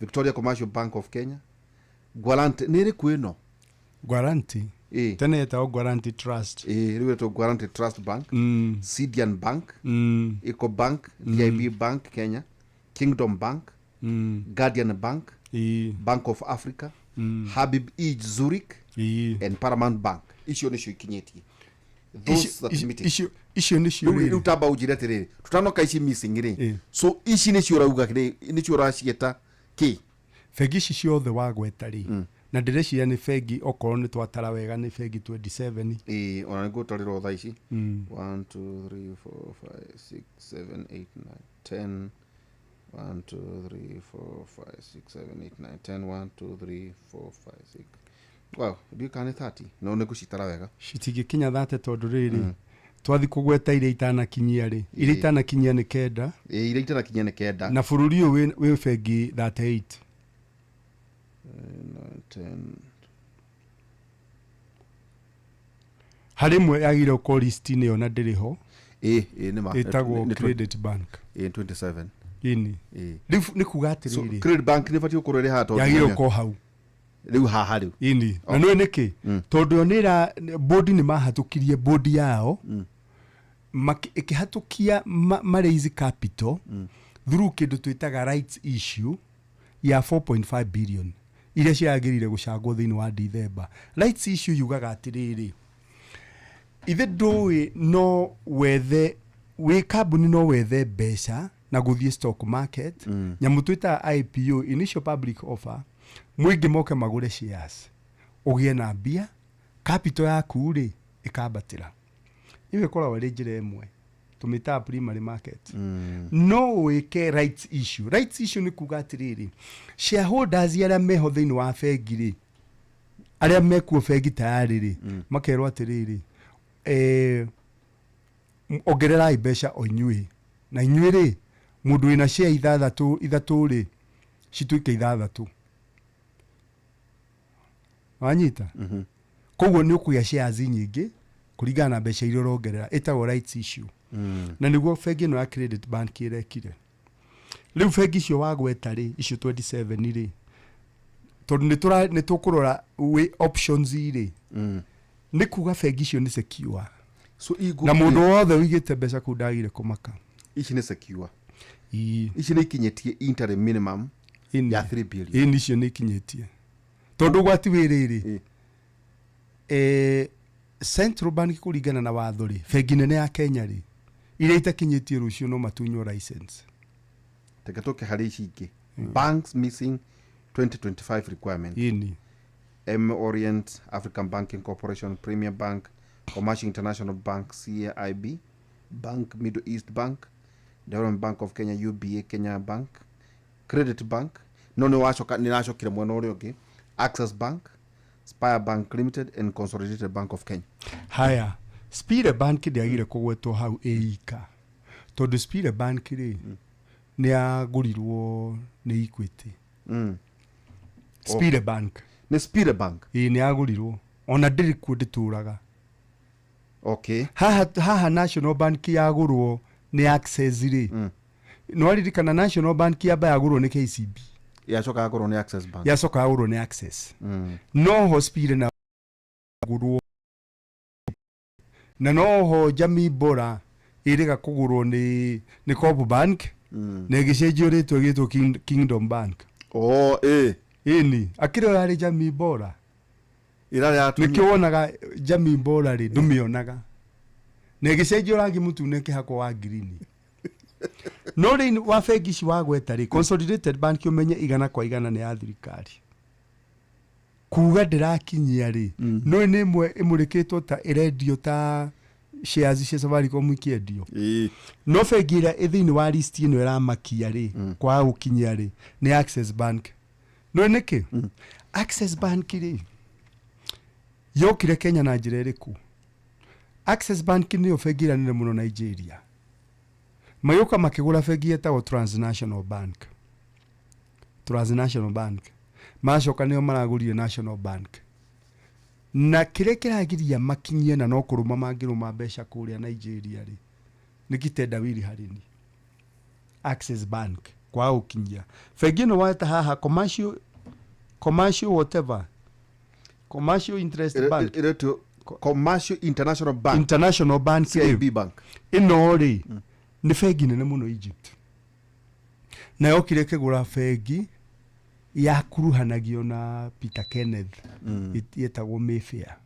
Victoria Commercial Bank of Kenya, Guarantee nere kwino Guarantee tena yetao Guarantee Trust riwe to Guarantee Trust Bank, Sidian Bank, Eco Bank, DIB Bank Kenya, Kingdom Bank, Guardian Bank, Bank of Africa, Habib E Zurich, and Paramount Bank. Icio nicio ikinyetie those that meeting icio nicio riu tamba ujire tiriri tutanoka ici missing ri so ici nicio rauga ri nicio racieta ki fegi ciothe wagweta ri na ndĩreciria nĩ bengi okorwo nĩ twatara wega nĩ bengi 27 ona nĩngũtarĩrwo thaa ici 1 2 3 4 5 6 7 8 9 10 1 2 3 4 5 6 7 8 9 10 1 2 3 4 5 6 wow ndikane 30 no nĩngũcitara wega citingĩkinya 30 tondũ rĩrĩ twathi kũgweta iria itanakinyia rĩ iria itanakinyia nĩ kenda iria itanakinyia nĩ kenda na bũrũri ũyũ wĩ bengi 38 10 harĩ mwe yagĩrĩirwo kũ list-inĩ yo na ndĩrĩ ho nĩ ma ĩtagwo Credit Bank 27 ini rĩu nĩ kuga atĩrĩrĩ Credit Bank nĩ batiĩ gũkorwo ĩrĩ haha tondũ yagĩrĩirwo kũ hau rĩu haha rĩu ini na nĩ nĩkĩ tondũ yo nĩra board nĩ mahatũkirie board yao ĩkĩhatũkia raise capital through kĩndũ twĩtaga rights issue ya 4.5 billion iria ciagĩrĩire gũcangwo thĩinĩ wa December. Rights issue yugaga atĩrĩrĩ ithe ndũĩ no wethe wĩ kambuni no wethe mbeca na guthie stock market nyamu twita IPO, initial public offer, mwingi moke magure shares ugie na mbia, capital yaku ri ikabatira. Iwe kora wale njira imwe tumita primary market. No wike rights issue. Rights issue ni kuga atiriri, shareholders aria meho thiini wa bengi ri, aria mekuo bengi tayari ri, makerwo atiriri ongerera mbeca o inyui, na inyui ri mundu wina share ithatu ri cituike ithathatu. Wanyita koguo ni ukuya shares nyingi kuringana na mbeca iria urongerera, etagwo rights issue. Na niguo bengi no ya Credit Bank irekire. Riu bengi cio wagweta ri icio 27 ri tondu ni tukurora options ri ni kuga bengi cio ni secure. So na mundu wothe wigite mbeca ku ndagire kumaka. Ici ni secure. Ici ni ikinyetie interim minimum ya 3 billion. Icio ni ikinyetie. Tondu gwati wiriri Central Bank kuringana na watho ri, bengi nene ya Kenya ri iria itakinyetie rucio no matunyo license. Tekatoke hari ici ingi. Banks missing 2025 requirement. M Orient African Banking Corporation, Premier Bank, Commercial International Bank, CIB, Bank Middle East Bank, Development Bank of Kenya, UBA Kenya Bank, Credit Bank, no washoka ninashokire mweno uri ungi, Access Bank, Spire Bank Limited and Consolidated Bank of Kenya. Haya, Spire Bank ndiagire kugwetwo hau eika. Tondu Spire Bank ri ni agurirwo ni Equity. Spire Bank. Ni Spire Bank. Ni agurirwo. Ona ndiri ku ndituraga. Okay. Haha National Bank yagurwo ni Access ri. No aririkana National Bank yaba yagurwo ni KCB. Yacoka agurwo ni Access Bank. Yacoka agurwo ni Access. No Hospire na agurwo. Na no ho Jamii Bora iriga kugurwo ni Coop Bank. Na gicenjio ritwa gitwo Kingdom Bank. Ini akire yari Jamii Bora. Ira ya nikionaga Jamii Bora ri ndumionaga. Na gicenjio rangi mutune kihako wa green. No ri wa bengi ci wagweta ri Consolidated Bank umenye igana kwa igana ni ya thirikari. Kuga ndirakinyia ri no ni imwe imurikitwo ta irendio ta shares cia Safaricom ikiendio. No bengi ira ithini wa list ino iramakia ri kwa gukinyia ri ni Access Bank. No niki Access Bank ri yokire Kenya na njira iriku. Access Bank ni bengi ira nene muno Nigeria. Mayoka makigura bengi etagwo Transnational Bank. Transnational Bank macoka nio maragurire National Bank. Na kire kiragiria makinyie na no kuruma mangiruma mbeca kuria Nigeria ri nikitenda wiri harini. Access Bank kwa ukinyia bengi no wata haha commercial whatever commercial interest bank Commercial International Bank CIB Bank inori ni bengi nene muno Egypt. Na yokire kigura bengi ya kuruhanagio na Peter Kenneth yetagwo Mayfair.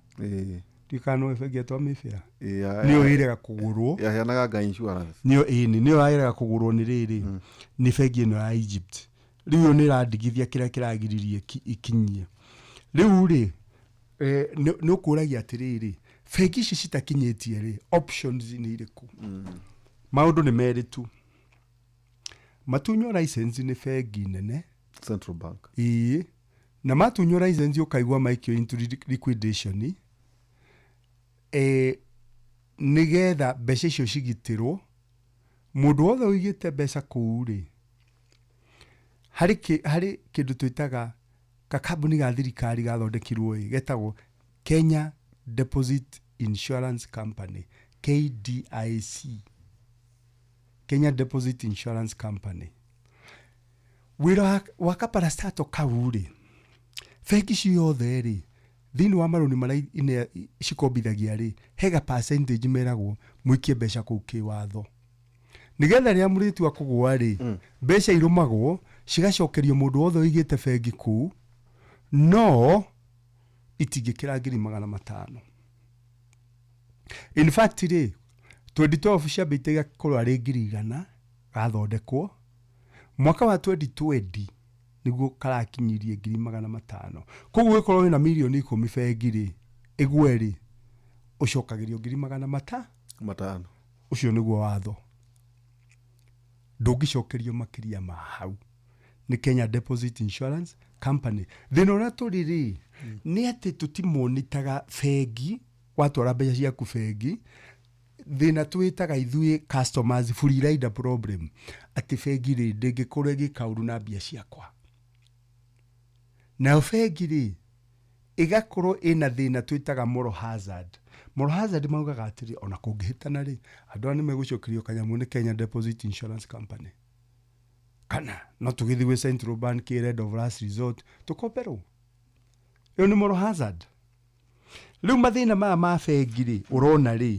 Tikano bengi etwa Mayfair. Niyo irega kugurwo. Yanaga insurance. Niyo irega kugurwo ni riri. Ni bengi no ya Egypt. Riu ni radigithia kira kiragiririe ikinyie. Riu ri no kuragia atiriri bengi ici citakinyetie ri options ni iriku. Maundu ni meritu. Matunyo license ni bengi nene Central Bank. Na matunyo license ukaigwa maikio into liquidation nigetha mbeca icio cigitirwo mundu wothe uigite mbeca kuu ri hari kindu twitaga ka kambuni ga thirikari gathondekirwo getagwo Kenya Deposit Insurance Company, KDIC. Kenya Deposit Insurance Company. Wira wakaparastato kauri bengi ciothe ri thini wa maruni mara ine cikombithagia ri hega percentage meragwo mwikie mbeca kuu kiwatho nigetha ria muritu wa kugwa ri mbeca irumagwo cigacokerio mundu wothe wigite bengi kuu no itingikira 500,000. In fact ri 2012 ciambite gakorwo ari 100,000 gathondekwo mwaka wa 2020 niguo karakinyirie 500,000 koguo gĩkorwo wĩna mirioni 10 bengi rĩ igwe rĩ ucokagirio 500,000 ucio niguo watho ndũngĩcokerio makiria ma hau ni Kenya Deposit Insurance Company thina ũrĩa tũrĩ rĩ nĩ atĩ tũtimonitaga bengi watwara mbeca ciaku bengi thina twitaga ithuĩ customers free rider problem atĩ bengi rĩ ndĩngĩkorwo ĩgĩkaũru na mbia ciakwa na bengi rĩ igakorwo ina thina twitaga moral hazard maugaga atĩrĩ ona kũngĩhĩtana rĩ andũ nĩ megũcokerio kanyamũ nĩ Kenya Deposit Insurance Company kana no tũgĩthiĩ gwĩ Central Bank end of last resort tũkomberwo ĩyo nĩ moral hazard rĩu mathĩna maya ma bengi rĩ ũrona rĩ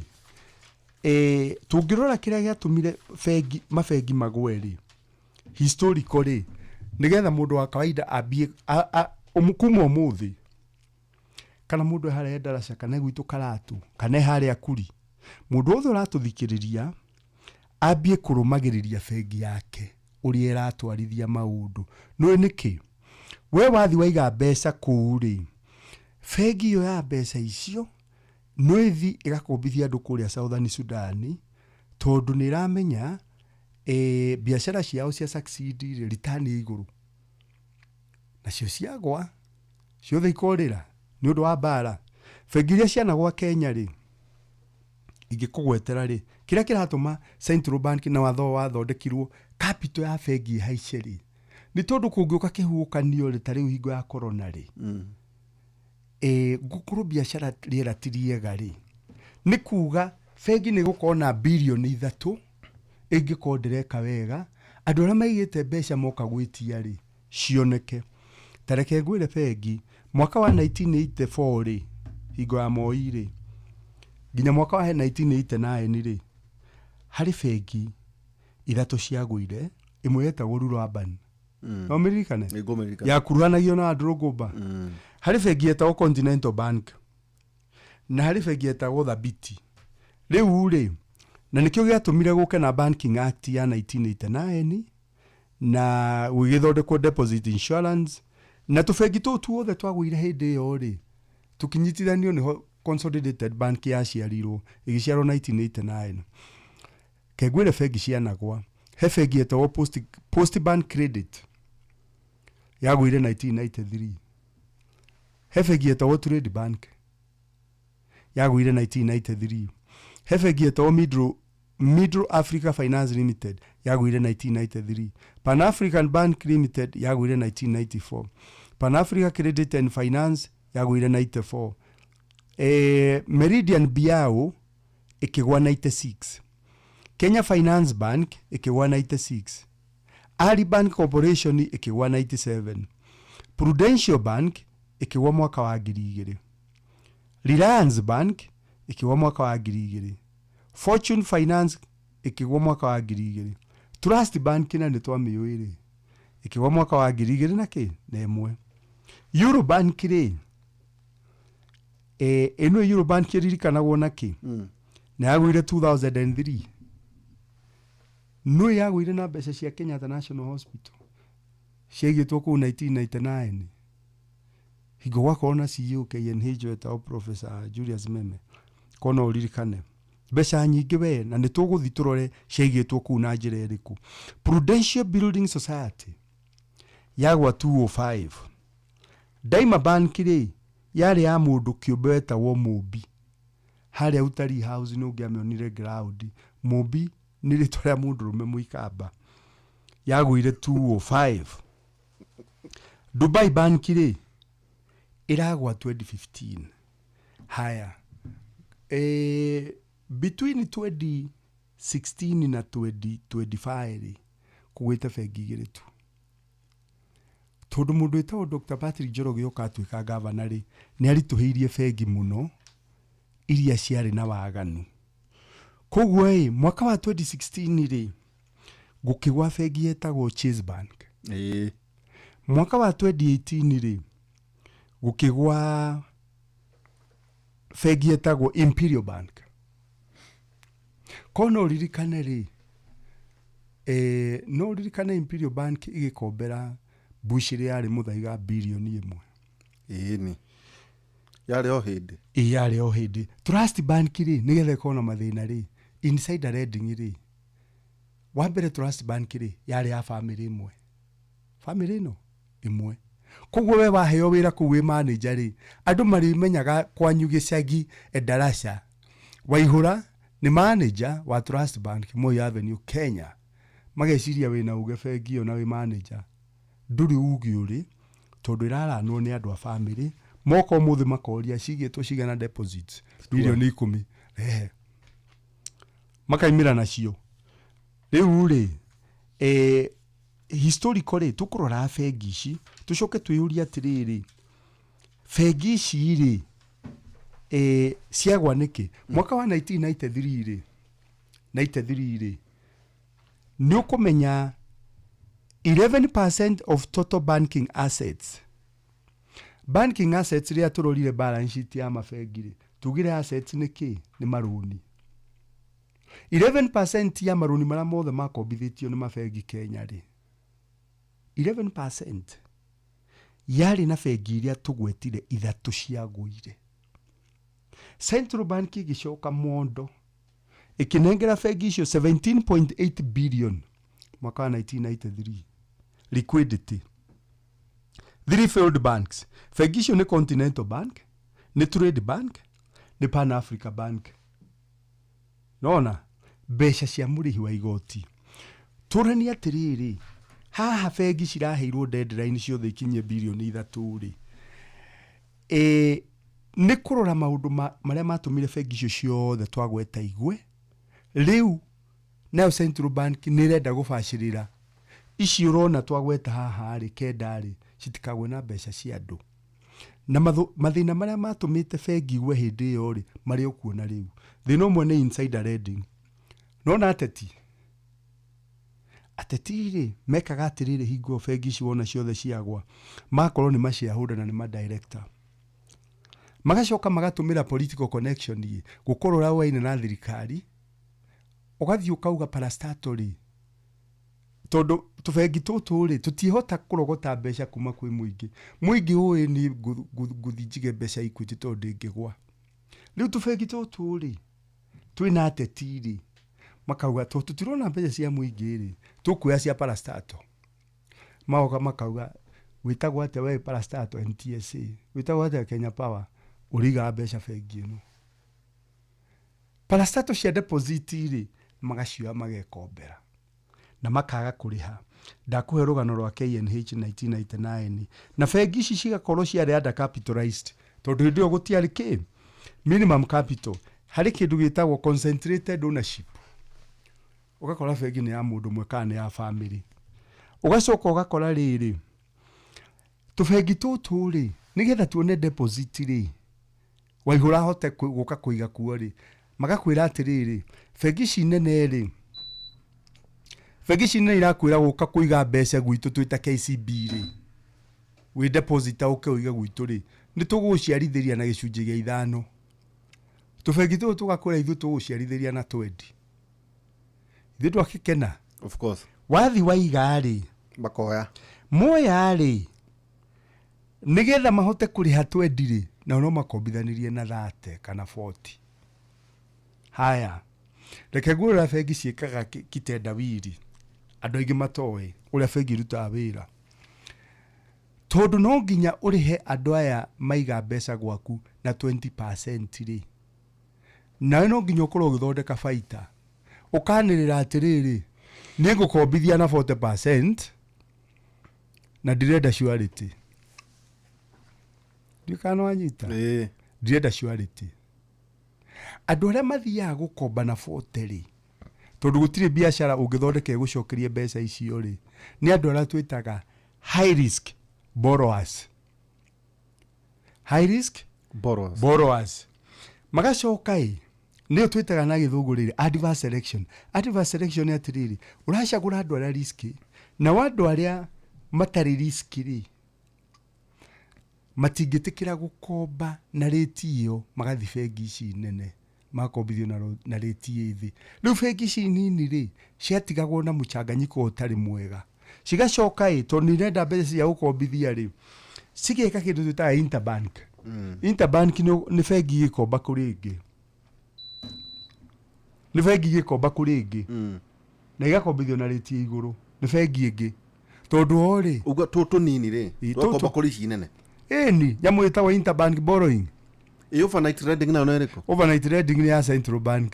tũngĩrora kĩrĩa gĩatũmire mabengi magwe rĩ historical rĩ nigetha mũndũ wa kawaida ambie kuma ũmũthĩ kana mũndũ harĩa ndaraca kana gwitũ karatu kana harĩa kuri mũndũ wothe ũratũthikĩrĩria ambie kũrũmagĩrĩria bengi yake ũrĩa ĩratwarithia maũndũ nĩ nĩkĩ we wathi waiga mbeca kũu rĩ bengi ĩyo ya mbeca icio noithi ĩgakombithia andũ kũrĩa Southern Sudan tondũ nĩ iramenya biacara ciao cia succeed return ya igũrũ nacio ciagwa ciothe ikorĩra nĩ ũndũ wa mbara bengi iria cianagwa Kenya rĩ ingĩkũgwetera rĩ kĩrĩa kĩratũma Central Bank na watho wathondekirwo capital ya bengi haice rĩ nĩ tondũ kũngĩũka kĩhuhũkanio rĩ tarĩ hingo ya corona rĩ gũkorwo biacara rĩera ti rĩega rĩ nĩ kuga bengi nĩ gũkorwo na bilioni 3 ĩngĩkorwo ndĩreka wega andũ arĩa maigĩte mbeca moka gwĩtia rĩ cioneke tareke ngwĩre bengi mwaka wa 1984 rĩ hingo ya Moi rĩ nginya mwaka wa 1989 rĩ harĩ bengi 3 ciagũire ĩmwe yetagwo Rural Urban no mirikane ya kuruhanagio na andũ ngũmba harĩ bengi yetagwo Continental Bank na harĩ bengi yetagwo Thabiti rĩu rĩ na nĩkĩo gĩatũmire gũke na Banking Act ya 1989 na gũgĩthondekwo Deposit Insurance na tũbengi tũu tuothe twagũire hĩndĩ ĩyo rĩ tũkinyitithanio nĩho Consolidated Bank yaciarirwo ĩgĩciarwo 1989 kegwĩre bengi cianagwa he bengi yetagwo Post Bank Credit yagũire 1993 he bengi yetagwo Trade Bank yagũire 1993 he bengi yetagwo Middle Africa Finance Limited yagũire 1993 Pan African Bank Limited yagũire 1994 Pan Africa Credit and Finance yagũire 94 Meridian Biao ikigwa 96 Kenya Finance Bank ikigwa 96 Ali Bank Corporation ikigwa 97 Prudential Bank ikigwa mwaka wa 2000 Reliance Bank ikigwa mwaka wa 2000 Fortune Finance ikigwa mwaka wa 2000 Trust Bank na nitwamĩũĩ ikigwa mwaka wa 2000 na ĩmwe Euro Bank rĩ eno Euro Bank ĩririkanagwo na na yagũire 2003 no yagũire na mbeca cia Kenyatta National Hospital ciaigĩtwo kũu 1999 hingo gwakorwo na CEO KNH wetagwo Professor Julius Meme kona ũririkane mbeca nyingĩ we na nĩtũgũthi tũrore ciaigĩtwo kũu na njĩra ĩrĩkũ Prudential Building Society yagwa 205 Daima Bank rĩ yarĩ ya mũndũ kĩũmbe wetagwo Mũmbi harĩa Utalii House no ngĩamĩonire ground Mũmbi nĩ rĩtwa rĩa mũndũrũme mũikamba yagũire 205 Dubai Bank rĩ ĩragwa 2015 haya between 2016 na 2025 kũgwĩte bengi igĩrĩ tu tondũ mũndũ wĩtagwo Dr. Patrick Njoroge yoka atuĩka gavana rĩ nĩ aritũhĩirie bengi mũno iria ciarĩ na waganu koguo mwaka wa 2016 rĩ gũkĩgwa bengi yetagwo Chase Bank mwaka wa 2018 rĩ gũkĩgwa bengi yetagwo Imperial Bank kono ririkane rĩ no ririkana Imperial Bank igikombera Bush ri yari muthaiga bilioni 1 ni yari o hindi yari o hindi Trust Bank ri nigetha ikona mathina ri insider lending ri wambere Trust Bank ri yari ya family no imwe koguo we waheo wira kuwe manager ri andu marimenyaga kwanyu gicagi Endarasha Waihura ni manager wa Trust Bank Moi Avenue Kenya mageciria wina uge bengi ona wi manager nduri ugi uri tondu iraranwo ni andu a family moko muthi makoria cigitwo cigana deposits bilioni 10 makaimira nacio riu ri historically tukurora bengi ici tucoke twiyuria atiriri bengi ici ri ciagwa niki mwaka wa 1993 ri ni ukumenya 11% of total banking assets ria turorire balance sheet ya mabengi ri tugire assets niki ni maruni 11% ya maruni mara mothe makombithitio ni mabengi Kenya ri 11% yari na bengi iria tugwetire ithatu ciaguire Central Bank igicoka mondo ikinengera bengi icio 17.8 billion mwaka wa 1993 liquidity 3 failed banks bengi icio ni Continental Bank ni Trade Bank ni Pan Africa Bank nona besha cia murihi wa igoti turani atiriri haha bengi ciraheirwo deadline ciothe ikinye bilioni 3 ri ni kurora maundu maria matumire bengi icio ciothe twagweta igwe riu nayo Central Bank ni renda gubacirira ici urona twagweta haha ri kenda ri citikagwe na besha cia andu na mathina maria matumite bengi igwe hindi yo ri mari okuona riu thina umwe ni insider lending nona ateti ri mekaga atiriri hingo bengi ici wona ciothe ciagwa makorwo ni mashareholder na ni ma director magacoka magatumira political connection yi gukorora waine na thirikari ugathii ukauga parastatori tondu tubengi tutu ri tutihota kurogota besha kuma kwi muingi uyi ni guthinjige besha Equity tondu ingigwa riu tubengi tutu ri twina ateti ri makauga tutirona besha cia muingi ri tukuya cia parastato maoga makauga witagwa ate we parastato NTSA witagwa ate Kenya Power uriga besha bengi no parastato cia deposit ri magacioya magekombera na makaga kuriha ndakuhe rugano rwa KNH 1999 na bengi ici cigakorwo ciari under capitalized tondu ndio gutiari ki minimum capital hari kindu gitagwo concentrated ownership ugakora bengi ni ya mundu mwe kana ya family ugacoka ugakora riri tubengi tutu ri nigetha tuone deposit ri Waihura hote guka kuiga kuo ri magakwira atiriri bengi cinene ri bengi cinene irakwira guka kuiga mbeca gwitu twita KCB ri we deposit uke uiga gwitu ri ni tuguciarithiria na gicunji gia 5 tubengi tutu tugakura ithu tuguciarithiria na 20 ithu twakikena of course wathi waiga ri makoya moya ri nigetha mahote kuriha 20 ri na no makombithanirie na 30 kana 40 haya reke ngura bengi ciikaga kitenda wiri andu aingi matoe uria bengi ruta wira tondu no nginya urihe andu aya maiga mbeca gwaku na 20% ri na no nginya ukorwo ugithondeka baita ukanirira atiriri ni ngukombithia na 40% na direda surety dikano anyita direda surety andu aria mathiaga gukomba na 40 ri tondu gutire biashara ungithondeka gucokerie mbeca icio ri ni andu aria twitaga high risk borrowers magacoka ni twitaga na githungu riri adverse selection ni atiriri uracagura andu aria riski na wandu aria matari riski ri matingitikira gukomba na rate iyo magathi bengi ici nene makombithio na rate thi riu bengi ici nini ri ciatigagwo na muchanganyiko utari mwega cigacoka to ni renda mbeca cia gukombithia ri cigeka kindu twitaga interbank interbank ni bengi gikomba kuri ingi ni bengi gikomba kuri ingi na igakombithio na rate ya iguru ni bengi ingi tondu ori uga tutu nini ri twakomba kuri ici nene ni nyamu itagwo interbank borrowing overnight trading na onereko overnight trading ni ya central bank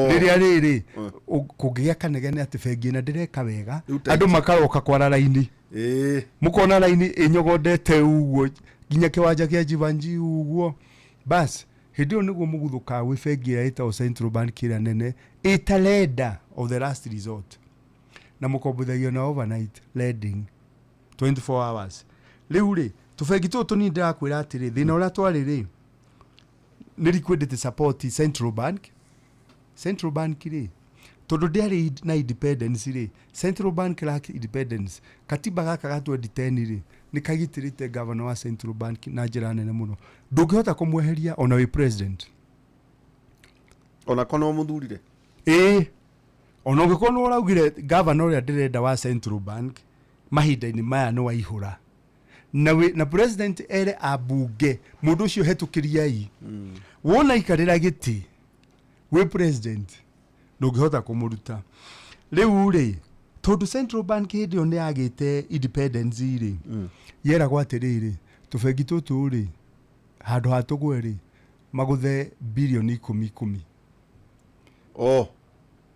riria riri kungigia kanegene ati bengi na ndireka wega andu makaroka kwara raini mukona raini inyogodete uguo ginya kiwanja kia jivanji uguo bas hidio niguo muguthuka wi bengi ya ita central bank ira nene italenda of the last resort na mukombithagio na overnight lending 24 hours riu ri tubengi tutu ni ndirakwira atiri thina uria twari ri ni liquidity support central bank ri tondu ndiari na independence ri central bank lack independence katiba gaka ga 2010 ri ni kagitirite governor wa central bank na njira nene muno ndungihota kumweheria ona wi president ona kono muthurire ona ungikono uraugire governor ya ndirenda wa central bank mahinda-ini maya ni waihura na president ere abunge mundu ucio hetukiriai wona ikarira giti we president ndungihota kumuruta riu ri tondu central bank hindio ni agite independence ri yera gwatiriri tubengi tutu ri handu hatugwe ri maguthe bilioni 10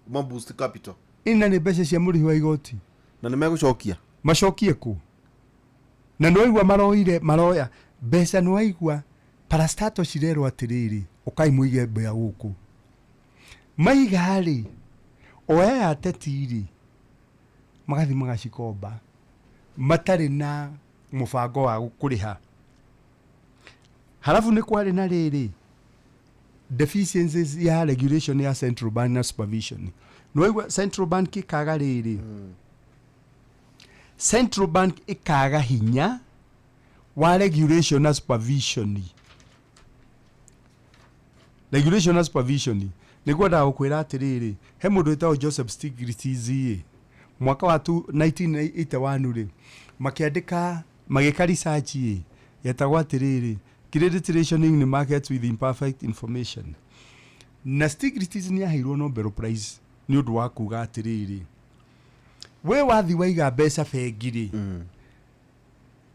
ma boost capital ina ni mbeca cia murihi wa igoti na ni megucokia macokie ku na noigwa maroya mbeca noigwa parastato cirerwo atiriri ukai muige mbea guku maigari oya atetiri magathi magacikomba matari na mubango wa kuriha halafu ni kwari na riri deficiencies ya regulation ya central bank na supervision noigwa central bank ikaga riri central bank ikaga hinya wa regulation na supervision niguo ndagukwira atiriri he mundu witagwo Joseph Stiglitz mwaka wa 1981 ri makiandika magika research yetagwo atiriri credit rationing in markets with imperfect information na Stiglitz ni aheirwo Nobel Prize ni undu wa kuga atiriri we wathi waiga mbeca bengi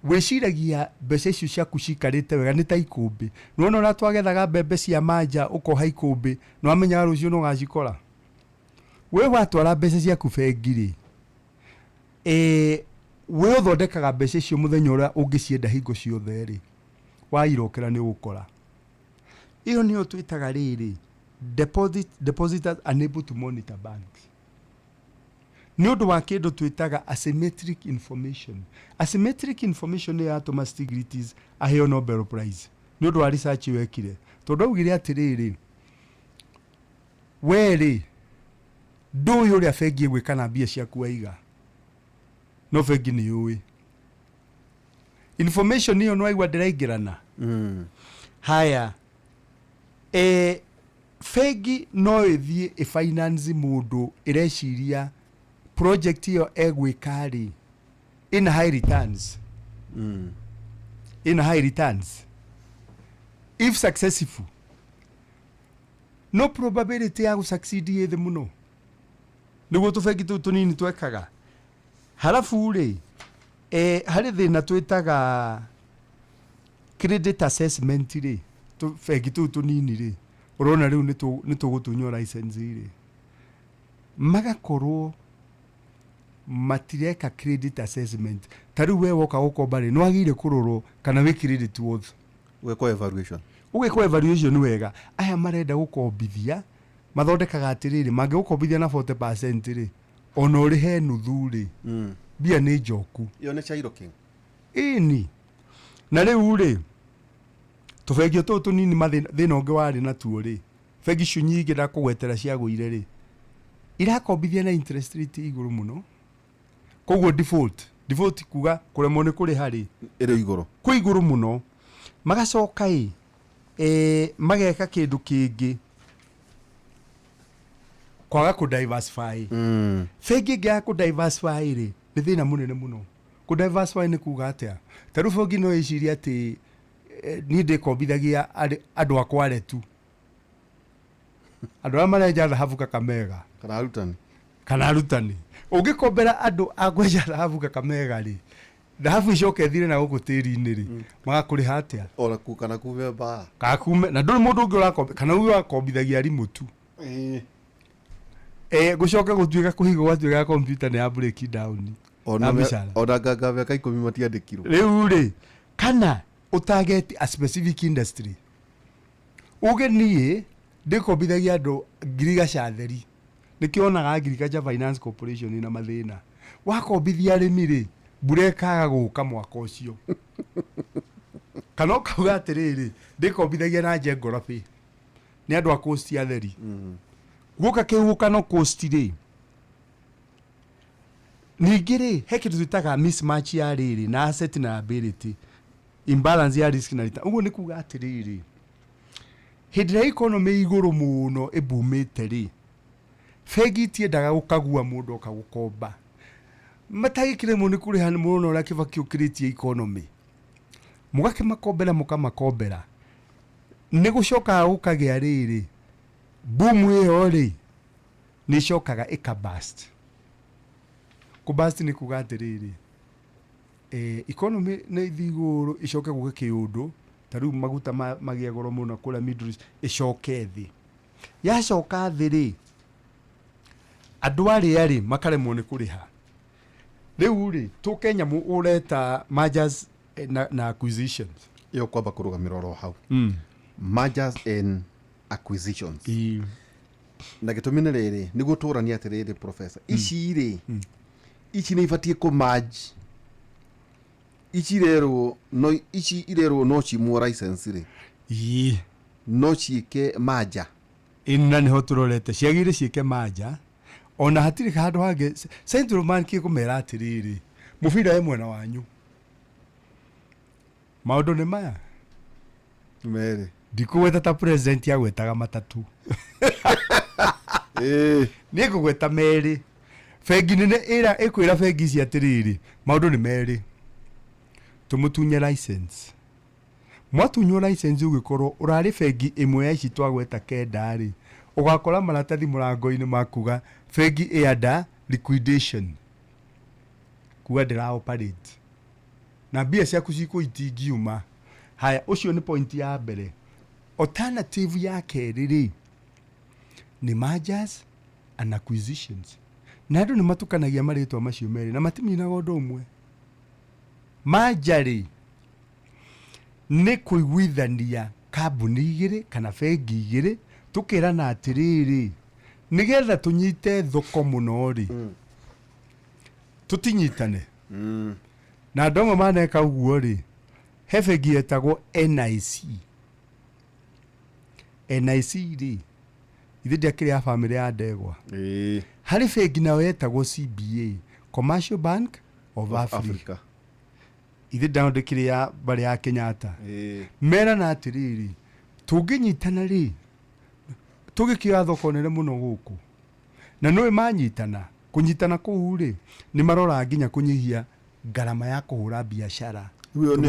wiciragia mbeca icio ciaku cikarite wega ni ta ikumbi nona ura twagethaga mbembe cia manja ukoha ikumbi no amenya rucio no gacikora we watwara mbeca ciaku bengi we uthondekaga mbeca icio muthenya uria ungicienda hingo ciothe ri wairokera ni gukora iyo niyo twitaga riri depositors unable to monitor banks ni undu wa kindu twitaga asymmetric information ya Thomas Stiglitz aheo Nobel Prize ni undu wa research wekire tondu augire atiriri weri nduyu uria bengi gwikana mbia ciaku waiga no bengi ni yui information niyo no aigwa ndiraingirana haya bengi no ithie finance mundu ireciria project hiyo egwikari in high returns if successful no probability ya succeed yethe muno niguo tubengi tunini twekaga halafu ri hari thina twitaga credit assessment ri tubengi tunini ri urona riu ni tugutunywa license ri magakorwo matireka credit assessment tari we woka gukomba ri no agire kurorwo kana we credit worth weko evaluation ni wega aya marenda gukombithia mathondekaga atiriri mangi gukombithia na 40% ri ona uri he nuthu ri bia ni njoku iyo ni chairo king ini na riu ri tubengi tutu nini mathina ungi wari na tuo ri bengi cio nyingi na kugwetera cia guire ri irakombithia na interest rate iguru muno koguo default kuga kuremwo ni kuri hari iri iguru ku iguru muno magacoka mageka kindu kingi kwaga ku diversify bengi ngä ya ku diversify rä nä thä na må nene må no ku diversify nä kuga atä ta rä u bengi no iciria atä niä ndä kombithagia andå akwa retu andå arä a marenja thahabu Kakamega kana arutani å ngä kombera andå a kwenja thahabu Kakamega rä thahabu icoke thire na gå kå tä ri-inä rä magakå rä ha atä kana kume mbaa kakume na ndå rä må ndå å ngä å rakombe kana å rakombithagia arimå tu gå coke gå tuä ka kå hingå gwatuä ka kompiuta nä ya break down ona nganga mĩaka 10 matiandĩkirwo rä u rä kana å target a specific industry uge niä ndä kombithagia andå ngirigacatheri nä kä onaga Agriculture Finance Corporation na mathä na wakombithia arä mi rä mbura ĩkaga gũka mwaka ũcio kana ũkauga atĩrĩrĩ ndĩkombithagia na nje ngorobi nĩ andũ a coast atheri guoka kĩhuhũka no coast rĩ ningĩ rĩ he kĩndũ twĩtaga mismatch ya rĩrĩ na asset na liability imbalance ya risk na return ũguo nĩ kuga atĩrĩrĩ hĩndĩ ĩrĩa economy igũrũ mũno ĩbumĩte rĩ bengi tiendaga gũkagua mũndũ oka gũkomba matagikire mu ni kuri hani muno ora kibaki ukiritie economy mugake makombera mukamakombera ni gucoka ukagia riri boom iyo ri ni cokaga ikabust kubust ni kugate riri economy ni thiguru icoke guke kiundu tariu maguta magia goro muno kula Middle East icoke thi yacoka thi ri andu ari makaremwo ni kuriha rĩu rĩ tũkenya ũreta mergers na acquisitions yo kwamba kũrũgamĩra oro hau mergers and acquisitions na gĩtũmi nĩ rĩrĩ nĩguo tũrania atĩrĩrĩ professor ici rĩ ici nĩ ibatiĩ kũmerge ici irerwo no cimwo license rĩ no ciĩke merger ĩna nĩho tũrorete ciagĩrĩire ciĩke merger ona hatiri handu hange Central Bank ikumera atiriri mubira e mwena wanyu maundu ni maya mere ndikuweta ta president yagwetaga matatu ni ngugweta meri bengi nene ira ikwira bengi cia atiriri maundu ni meri tumutunye license mwatunywo license ugikorwo urari bengi imwe ya ici twagweta kendari ugakora maratathi murango-ini makuga bengi ĩanda liquidation kuga ndĩra operate na mbia ciaku cikũ itingiuma haya ũcio nĩ point ya mbere alternative ya kerĩ rĩ nĩ mergers and acquisitions na andũ nĩ matukanagia marĩtwa macio merĩ na matiminaga ũndũ ũmwe merger rĩ nĩ kũiguithania kambuni igĩrĩ kana bengi igĩrĩ tukirana atiriri nigetha tunyite thoko muno ri tutinyitane na ndomo maneka uguo ri he bengi yetagwo NIC ri ithe ndiakĩrĩ ya family ya Ndegwa harĩ bengi nayo yetagwo CBA Commercial Bank of Africa ithe ndandĩkĩrĩ ya bari ya Kenyatta mera na atiriri tũngĩnyitana ri tugikia thoko nene muno guku na no manyitana kunyitana kuu ri ni marora nginya kunyihia garama ya kuhura biashara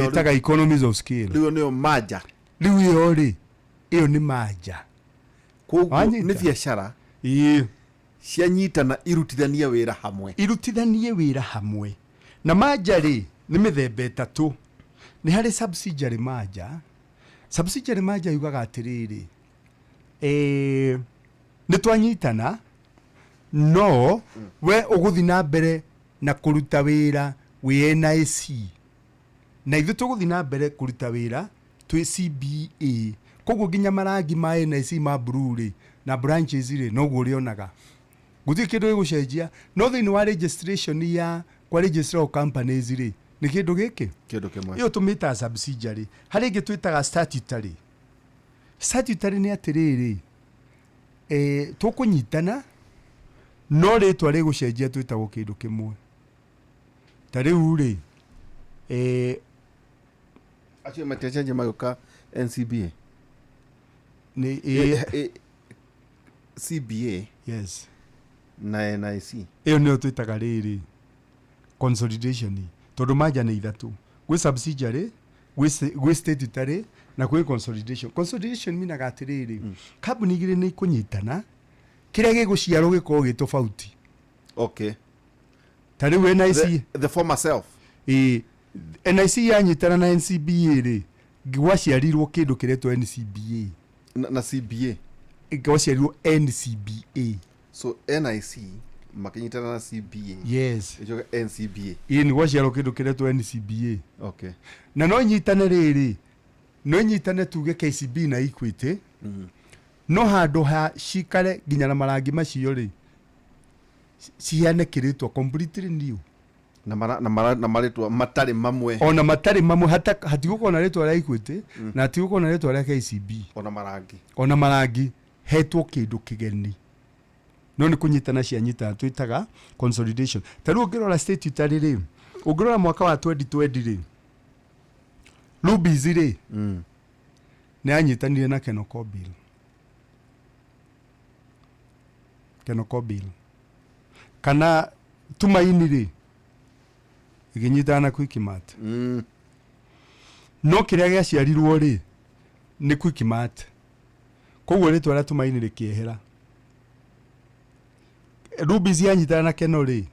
itaga economies of scale riu nio merger riu iyo ri iyo ni merger koguo ni biashara cianyitana irutithania wira hamwe na merger ri ni mithemba itatu ni hari subsidiary merger yugaga atiriri nĩ twanyitana no we ũgũthi na mbere na kũruta wĩra wĩ NIC na ithuĩ tũgũthi na mbere kũruta wĩra twĩ CBA koguo nginya marangi ma NIC ma blue na branches rĩ noguo ũrĩonaga gũtirĩ kĩndũ gĩgũcenjia no thĩinĩ wa registration ya kwa register of companies rĩ nĩ kĩndũ gĩkĩ ĩyo tũmĩtaga subsidiary harĩ ĩngĩ twĩtaga statutory nĩ atĩrĩrĩ tũkũnyitana no rĩtwa rĩgũcenjia twĩtagwo kĩndũ kĩmwe ta rĩu rĩ acio matiacenjia magĩũka NCBA CBA yes na NIC iyo nio twitaga riri consolidation tondu manja ni ithatu gwi subsidiary gwi statutory na gwi consolidation minaga atiriri kambuni igiri ni kunyitana kiria giguciarwo gikorwo gitofauti okay tari we NIC the former self NIC yanyitana na NCBA ri gwaciarirwo kindu kiretwo NCBA na CBA gwaciarirwo NCBA so NIC makinyitana na CBA yes ijo NCBA ni gwaciarwo kindu kiretwo NCBA okay na no nyitane riri no nyitane tuge KCB na Equity no handu ha cikare nginya na marangi macio ri ciane kiritwo completely new na maritwa matari mamwe ona matari mamwe hata hatiguko na ritwa ria Equity na hatiguko na ritwa ria KCB ona marangi hetwo kindu kigeni no ni kunyitana cianyita twitaga consolidation taru ngirora statutory ri ungirora mwaka wa 2020 ri Rubies ri ni anyitanire na Kenocobil kana Tumaini ri iginyitana na Quickmart no kiria giaciarirwo ri ni Quickmart koguo ritwa ria Tumaini ri kiehera Rubies yanyitana na Keno ri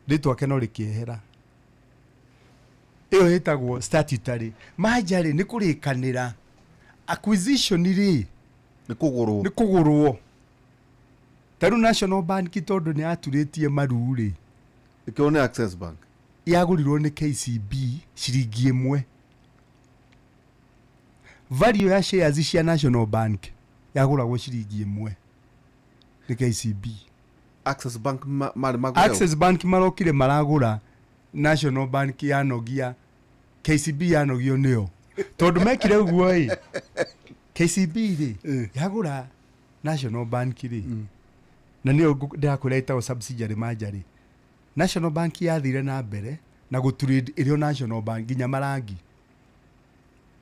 ritwa Keno ri kiehera iyo hitagwo statutory manja ri ni kurikanira acquisition ri ni kugurwo taru National Bank tondu ni aturitie maru ri ikio ni Access Bank yagurirwo ni KCB ciringi 1 value ya shares cia National Bank yaguragwo ciringi 1 ni KCB Access Bank magura Access Bank marokire maragura National Bank yanogia KCB yanogio nio tondu mekire uguo KCB ri yagura National Bank ri na nio ndakureta o subsidiary majari National Bank yathire na mbere na gutrade irio National Bank ginya marangi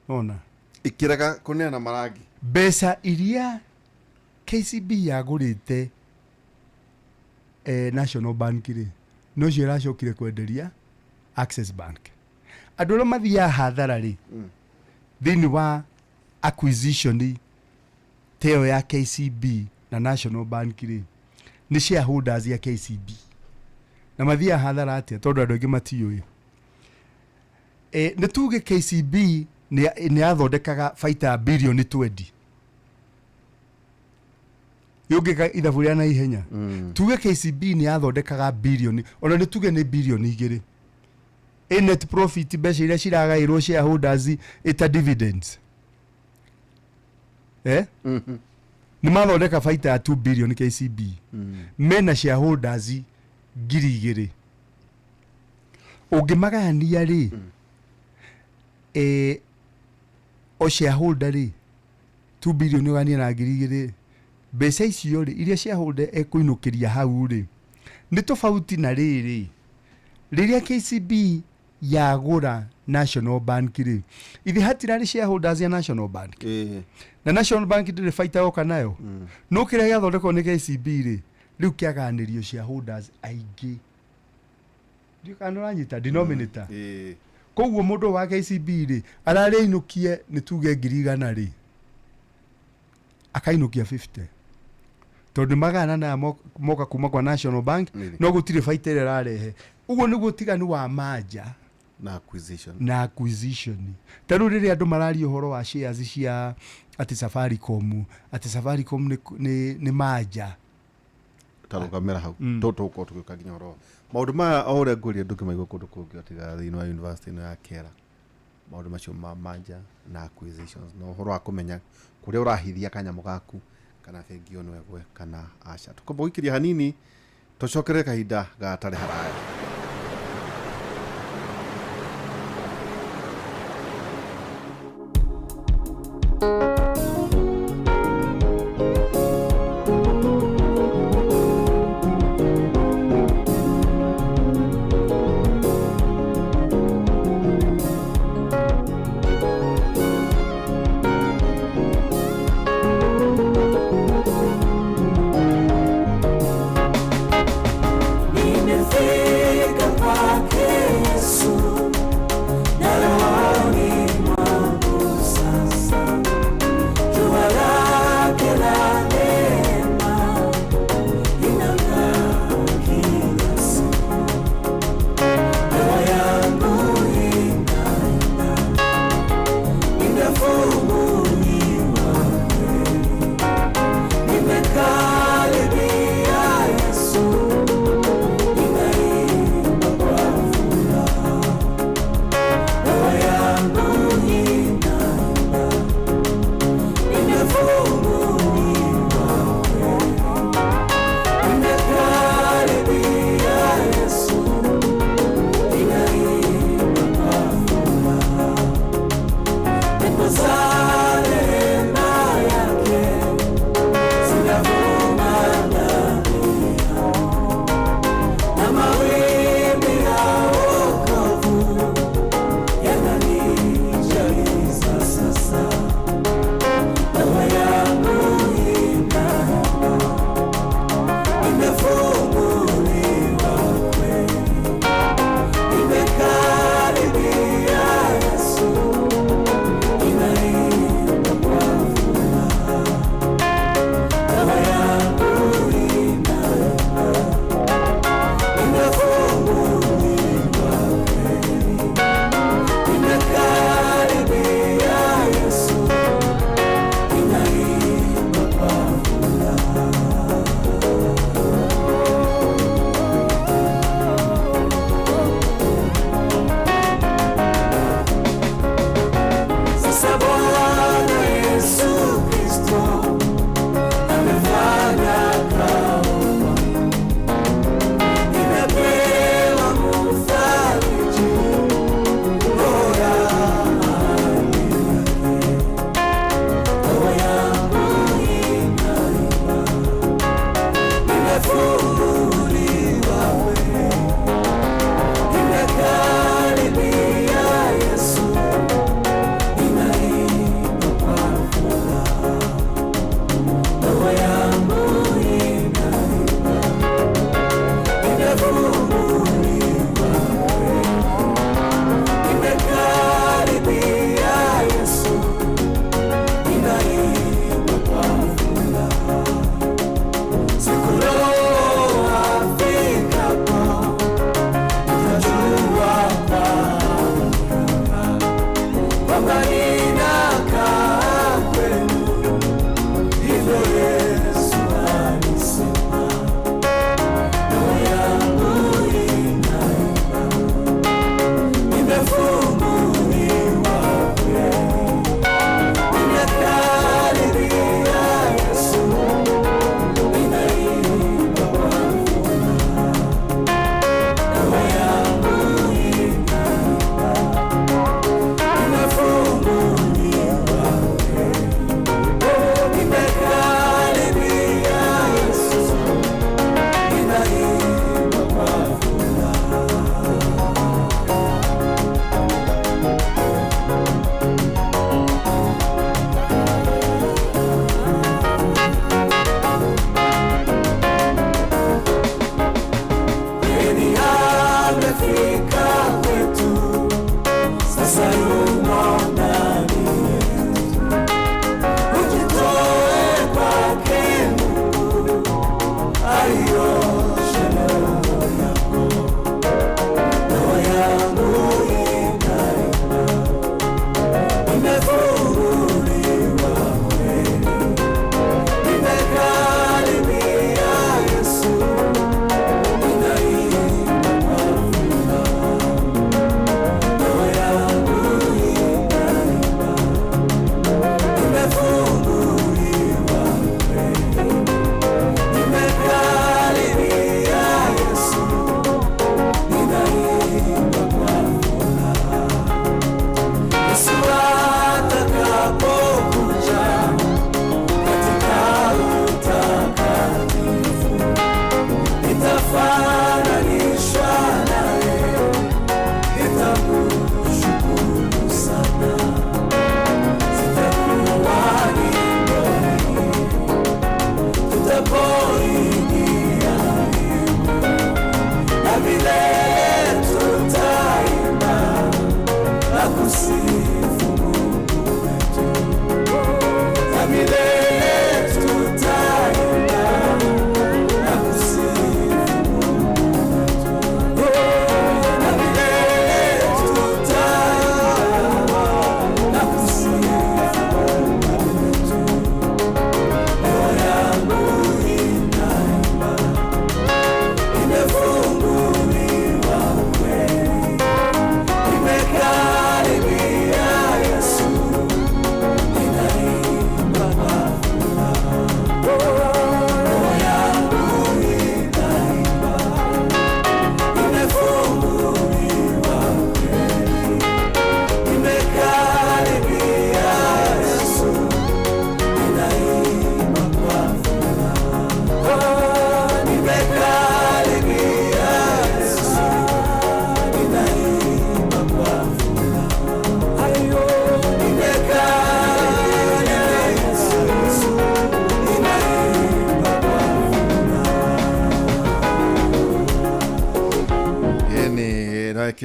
ona ikiraga kuneana marangi besa iria KCB yagurite National Bank ri no cio racokire kwenderia Access Bank andũ mathia hathara ri thini wa acquisition teo ya KCB na National Bank ri ni shareholders ya KCB na mathia hathara atia tondu andũ angĩ matiũĩ nĩ tuge KCB ni athondekaga faita bilioni 20 yongeka ithabu ria na ihenya tuge KCB ni athondekaga bilioni ona ni tuge ni bilioni 2 net profit beca iria ciragairwo shareholders ita dividends ni mathondeka faita ya 2 billion KCB mena shareholders 2,000 ungimagania ri o shareholder ri 2 billion ugania na 2,000 beca icio ri iria shareholder ekuinukiria hau ri ni tofauti na riri riria KCB yagura National Bank ri ithi hatirari shareholders ya National Bank na National Bank ndire faita yoka nayo no kiria giathondekwo ni KCB ri riu kiaganirio shareholders aingi riu kana ranyita denominator koguo mundu wa KCB ri arari inukie ni tuge 100 ri akainukia 50 tondu magana na moka kuma kwa National Bank no gutire faita ire rarehe uguo niguo tiganu wa manja na acquisition taru riri andu marari uhoro wa shares cia ati Safaricom ni manja tarugamera hau toto ko tukaginya ro maundu ma ore nguri nduki maigo kundu kungi atiga thini wa university no ya Kera maundu macio ma manja na acquisitions no uhoro wa kumenya kuria urahithia kanyamu gaku kana bengi ono egwe kana acha tukoboikiria hanini tocokere kahinda gatare haraya Imekaribia Yesu, inaita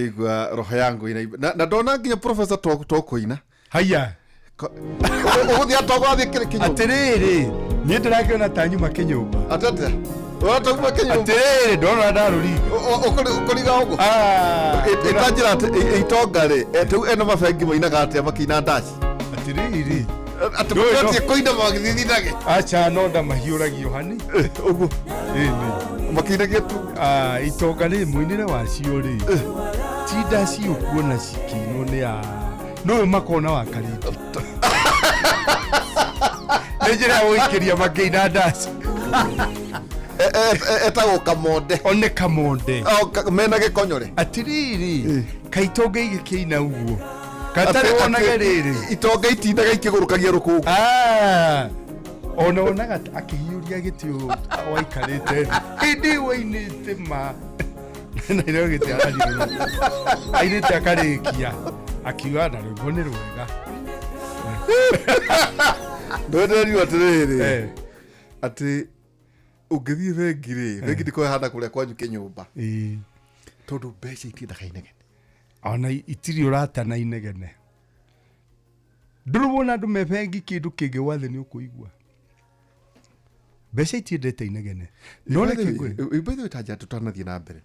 kigwa roho yangu ina na ndona nginya professor tokoina haya uguthi atogwathi kire kinyo atiriri ni ndirakiona tanyuma kinyumba atete watogwa kinyo atiriri ndona ndaruringa ukuriga ugu itanjira itongare tu eno mafengi moinaga atia makina ndaci atiriri atukotie koina magithithage acha nonda mahiuragio hani ugu makina gitu itonga ni muinire wacio ri ti ndaci ukuona cikino ni no makona wa kariti nejera wikiria makeina ndaci etagwo kamonde one kamonde mena gikonyore atiriri kaitonga igikina uguo katari wonaga riri itonga itindaga ikigurukagia rukungu onaga akihiuria gitio waikarite indi wainite ma na iro giti arari ainite akarikia akiuga na rwimbo ni rwega ndoneri atiriri ati ungithie bengi ndiko handa kuria kwanyu kinyumba tondu mbeca itindaga inegene ona itiri uratana inegene ndurubona andu mebengi kindu kingi wathe ni ukuigua mbeca itiendete inegene no reke ngwe ibetho itaja tutanathie na mbere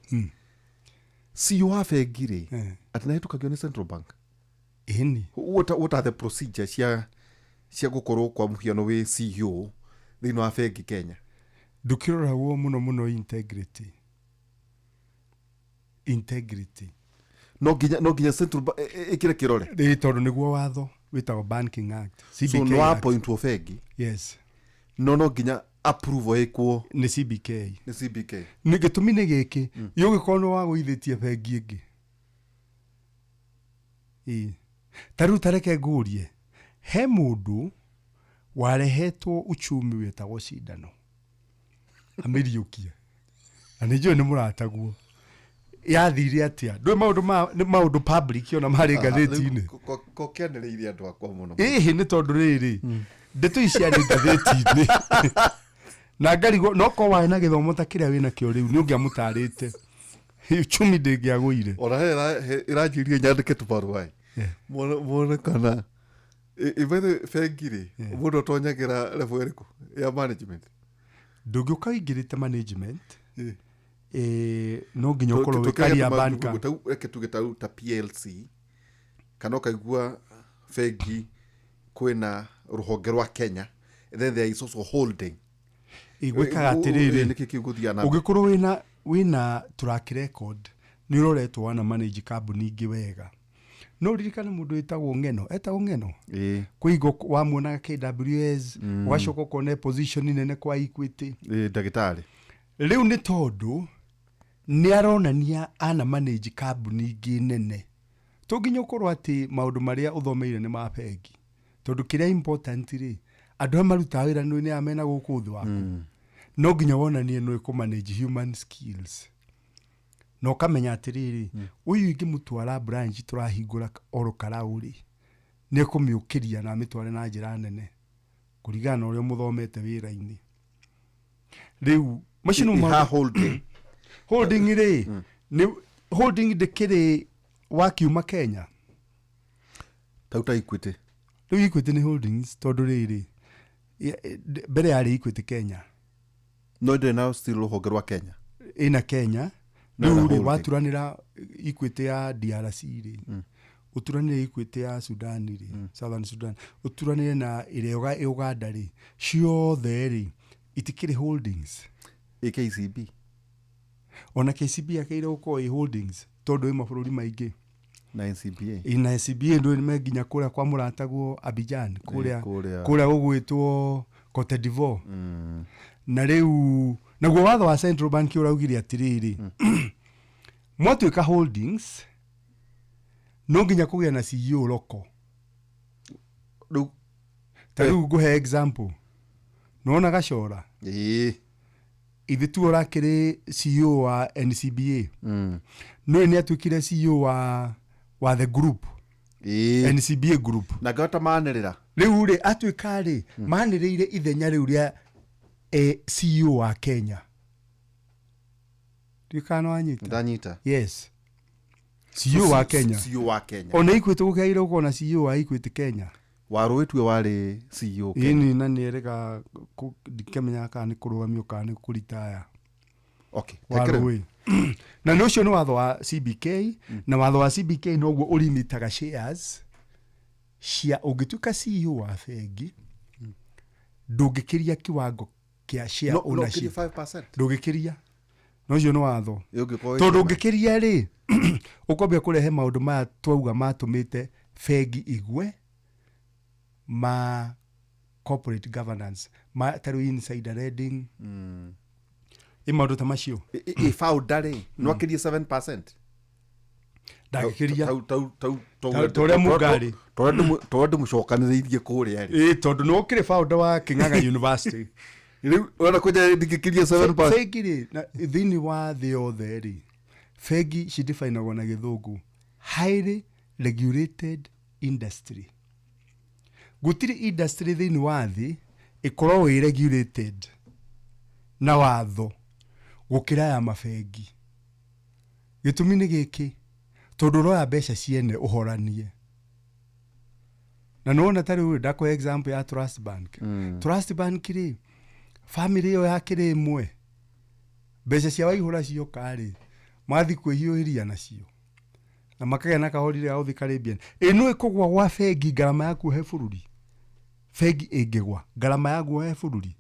CEO wa bengi ri ati nahitukagio ni Central Bank ini what are the procedures cia gukorwo kwa muhiano wi CEO thini wa bengi Kenya ndukirora wo muno integrity no ginya Central Bank ikire kirore ri tondu niguo watho witagwo Banking Act CBK so no appoint wo bengi yes no ginya approve ekwo ni CBK ni gitumi ni giki yugikono wa guithitie bengi ingi taru tareke ngurie he mundu warehetwo uchumi wetagwo cindano amiriukia anijo ni murataguo yathire atia ndwe maundu public ona mari gatheti-ini ko kianiriire andu akwa muno ni tondu riri ndeto icia ni gatheti-ini na ngarigo no ko wae na githomo ta kiria wina kio riu ni ungiamutarite uchumi ndingiagwire ona irajirie nyandike tubarwai muone kana ibethe bengiri mundu atonyagira level iriku ya management ndungiuka ingirite management no nginya ukorwo wikaria banka reke tugetaru ta PLC kana kaigua bengi kwina ruhonge rwa Kenya then there is also holding igwikaga atiriri ugikorwo wina track record ni uroretwo wana manage company ingi wega no ririkana mundu etagwo ngeno kuigo wamuonaga KWS ugacoka ukone position nene kwa Equity ndagitari riu ni tondu ni aronania ana manage company ingi nene tunginya ukorwo ati maundu maria uthomeire ni ma bengi tondu kiria important ri andu maruta wira ni amena guku thu waku no nginya wonanie no ku manage human skills no kamenya atiriri uyu ingi mutwara branch turahingura oro karauri ni kumiukiria na mitware na njira nene kurigana uria muthomete wira-ini riu machine ma holding ri ni holding ndikiri wakiuma Kenya tauta Equity riu Equity ni holdings tondu riri mbere ya Equity Kenya no de now still ruhonge rwa Kenya ina Kenya riu ri waturanira Equity ya DRC ri uturanire Equity ya Sudan ri Southern Sudan uturanire na ile Uganda ri ciothe ri itikiri holdings KCB ona KCB akaire uko holdings tondu mabũrũri maingi na NCBA ina NCBA ndo meginya kuria kwa muratagwo Abidjan kuria ugwitwo Cote d'Ivoire na riu naguo watho wa Central Bank uraugire atiriri mwatuika holdings no nginya kugia na CEO loko riu nguhe example nona gacora ithi tu urakiri CEO wa NCBA no ni atuikire CEO wa the group NCBA group na gata manirira riu ri atuika ri maniriire ithenya riu ria CEO wa Kenya tikano anyita ndanyita yes CEO wa Kenya. CEO wa Kenya. Ona Equity gukaire uko na CEO wa Equity Kenya. Warwitwe wari CEO Kenya. Ini na nierega dikemenya kana ni kurugamio kana ni kuritaya. Okay. Warwe. Na nocio ni watho wa CBK na watho wa CBK noguo ulimitaga shares cia ungituka CEO wa bengi ndungikiria kiwango kia share ownership 5%. ndungikiria nocio ni watho tondu ungikiria ri ukombia kurehe maundu maya twauga matumite bengi igwe ma corporate governance ma taru insider trading imaundu ta macio founder no akirie 7%. ndagikiria Tore toria mugari tore mucokaniriirie kuria ri tondu no kire founder wa Kingaga University riu ona kuja ndikikiria 7%. bengi ri na thini wa thi yothe ri bengi cidifainagwo na githungu highly regulated industry. Gutiri industry thini wa thi ikorwo wi regulated na watho gukira ya mabengi. Gitumi ni giki tondu roya mbeca ciene uhoranie. Na nona tari uri ndako example ya Trust Bank. Trust Bank ri family yo yakire imwe mbeca cia waihura cio kari mathi kwihiuhiria nacio na makagea na kahorire au the Caribbean ino ikugwa gwa bengi garama yaku he bururi bengi ingigwa garama yaku he bururi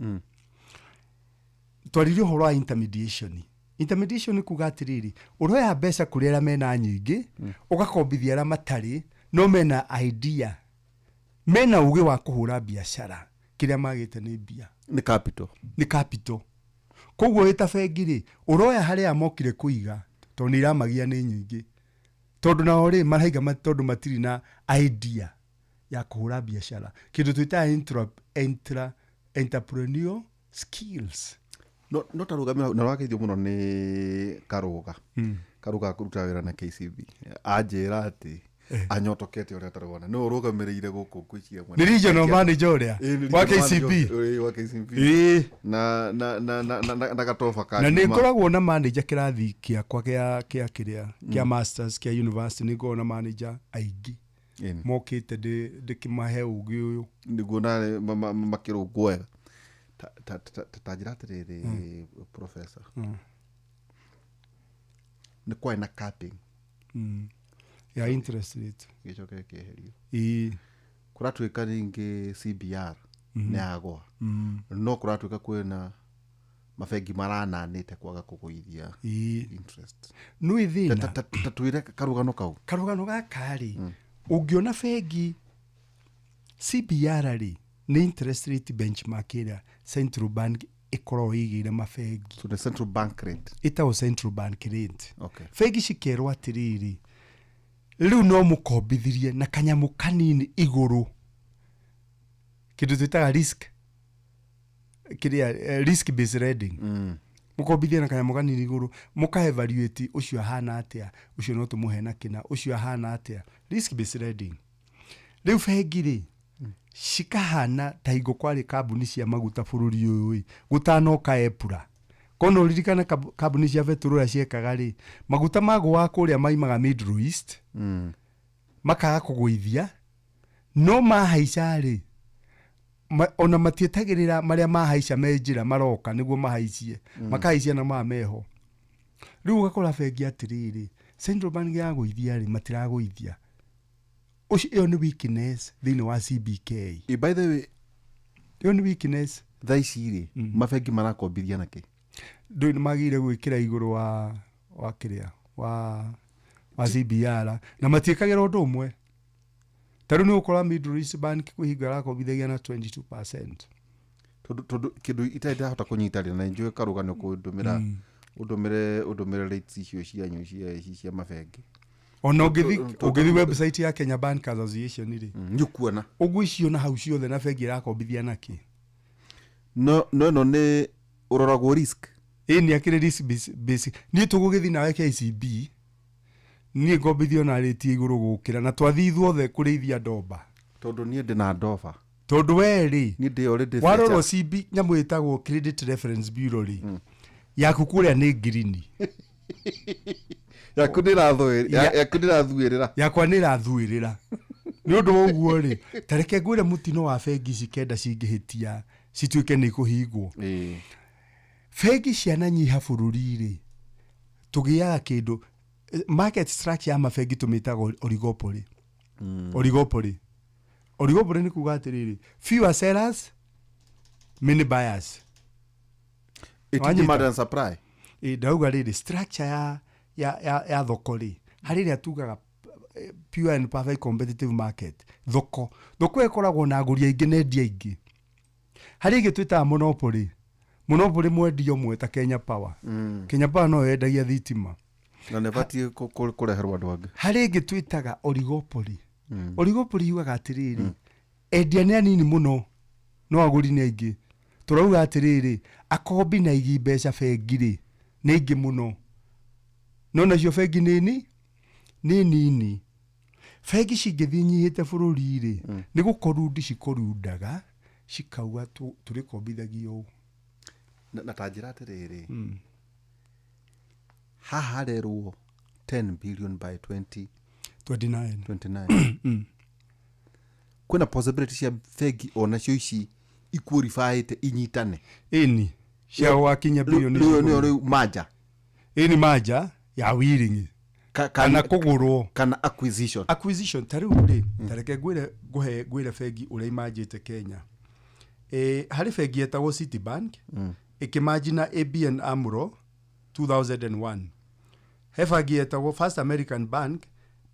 twaririo horo wa intermediation kuga atiriri uroya mbeca kuri ara mena nyingi ugakombithia ara matari no mena idea mena uge wa kuhura biashara kiria magite ni bia ni capital koguo eta bengi ri uroya haria mokire kuiga tondu iramagia ni nyingi tondu na ori maraiga matondu matiri na idea ya kuhura biashara kindu twita entrepreneurial skills no tarugamira na rwakeithio muno ni karuga kuruta wira na KCB ajira ati anyotokete ore tarwana no rugamirire guku kwiciria mwana ni regional manager uria wa KCB na gatofa ka na ni koragwo na manager kirathi kia kwa kia kiria kia masters kia university ni go na manager aigi mokite ndikimahe ugi uyu niguo na makirungwega tajira atiriri professor ni kwa na capping ya interest rate gicoke keherio kuratuika ringi CBR ni agwa no kuratuika kwina mabengi marananite kwaga kuguithia interest no ithina tatuire karugano gakari ungiona bengi CBR ri ni interest rate benchmark ira central bank ikoro igire mabengi so the central bank rate itawo central bank rate okay bengi cikerwa atiriri riu no mukombithirie na kanyamu kanini iguru kindu twitaga risk based lending mukombithia na kanyamu kanini iguru muka evaluate ucio hana atia ucio no tumuhe na kina ucio hana atia risk based lending riu bengi ri shikahana taigo kwari kambuni cia maguta bururi uyu gutanoka epura kono ririkana kambuni cia beturu ya ciekaga ri maguta magwa kuria maimaga Middle East makaga kuguithia no mahaica ri ona matietagirira maria mahaica menjira maroka niguo mahaicie makaicia na mameho riu gakora bengi atiriri central bank ya guithia ri matiraguithia ucio ni weakness thini wa CBK by the way yo ni weakness thaiciri mabengi marakombithia naki ndu ni magire gwikira iguru wa kiria wa CBR na matiekagira undu umwe taru ni ukora Middle East Bank kuhinga rakombithagia na 22% tondu kindu itaida hota kunyitarira na njue karugano kundumira udumire rates icio cianyu cia mabengi ona ugithi website ya Kenya Bank Association ri nyukuona ugwicio na hau ciothe na bengi rakombithia naki no ni uroragwo risk ni akire risk basic ni tugugithi nawe KCB ni ngombithio na rate iguru gukira na twathithwo the kurithia ndomba tondu ni ndina ndoba tondu weri ni ndi already waroro CB nyamu itagwo Credit Reference Bureau ri yaku kuria ni green yaku ndirathuirira yakwa nä rathuä nä å ndå wa å guo rä tareke ngwä re må tino wa bengi cikenda cingä hä tia cituä ke nä kå hingwo bengi ciananyiha bå rå ri rä tå gä aga kä ndå market structure ya mabengi tå mä taga oligopoly nä kuga atä rä rä fewer sellers many buyers ndauga rä rä structure ya thoko rä harä rä a tugaga pure and perfect competitive market thoko ĩkoragwo na agũri aingĩ na endia aingĩ harĩ ĩngĩ twĩtaga monopoly mwendia ũmwe ta Kenya Power Kenya Power no yendagia thitima na nĩ batiĩ kũreherwo andũ angĩ harĩ ĩngĩ twĩtaga oligopoly yugaga atĩrĩrĩ endia nĩ anini mũno no agũri nĩ aingĩ tũrauga atĩrĩrĩ akombi na igi mbeca bengi rĩ nĩ aingĩ mũno no nacio bengi nĩ nini bengi cingĩthiĩ nyihĩte bũrũri rĩ nĩ gũkorwo cikorundaga cikauga tũrĩkombithagia ũũ na ta njĩra atĩrĩrĩ haha harerwo 10 billion by 2029 kwĩna possibility cia bengi onacio ici iqualifyĩte inyitane ĩni cia gwakinya bilioni rĩu manja ĩni manja ya wiring kana kũgũrwo kana acquisition tarĩu rĩ tareke ngwĩre bengi ũrĩa imanjĩte Kenya harĩ bengi yetagwo Citibank ĩkĩmanjina ABN AMRO 2001 he bengi yetagwo First American Bank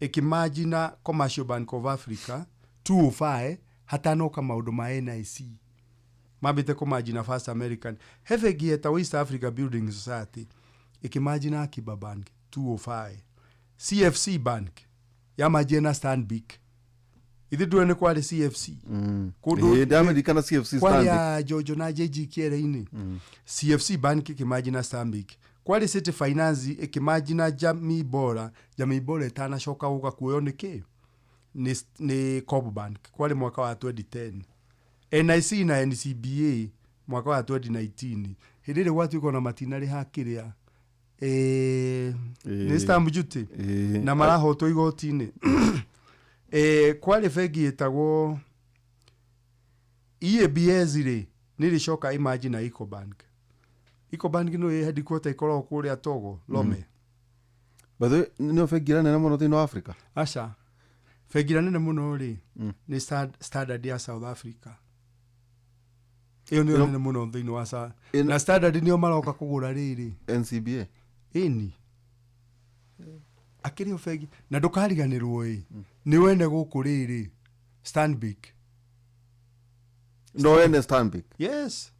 ĩkĩmanjina Commercial Bank of Africa 205 hatanoka maũndũ ma NIC mambĩte kũmanjina First American he bengi yetagwo East Africa Building Society ĩkĩmanjina Akiba Bank 205 CFC Bank yamanjie na Stanbic ithi ndũe nĩ kwarĩ CFC kũndũ CFC kwarĩ Jojo na JG kĩere-inĩ CFC Bank ĩkĩmanjina Stanbic kwarĩ City Finance ĩkĩmanjina Jamii Bora ĩtanacoka gũka kuoywo nĩkĩ nĩ Coop Bank kwarĩ mwaka wa 2010 NIC na NCBA mwaka wa 2019 hĩndĩ ĩrĩa gwatuĩka na matinarĩ hakĩrĩa nĩ stamp duty na marahotwo igoti-inĩ kwarĩ bengi ĩtagwo EABS rĩ nĩrĩcoka imagine na Ecobank nĩ headquarter ikoragwo kũrĩa Togo Lome bathe nĩ bengi nene mũno thĩinĩ wa Africa aca bengi nene mũno rĩ nĩ Standard ya South Africa iyo nĩ nene mũno thĩinĩ wa na Standard nĩo maroka kũgũra rĩrĩ NCBA ĩni akĩrĩ bengi na ndũkariganĩrwo nĩ wene gũkũ rĩrĩ Stanbic no wene Stanbic yes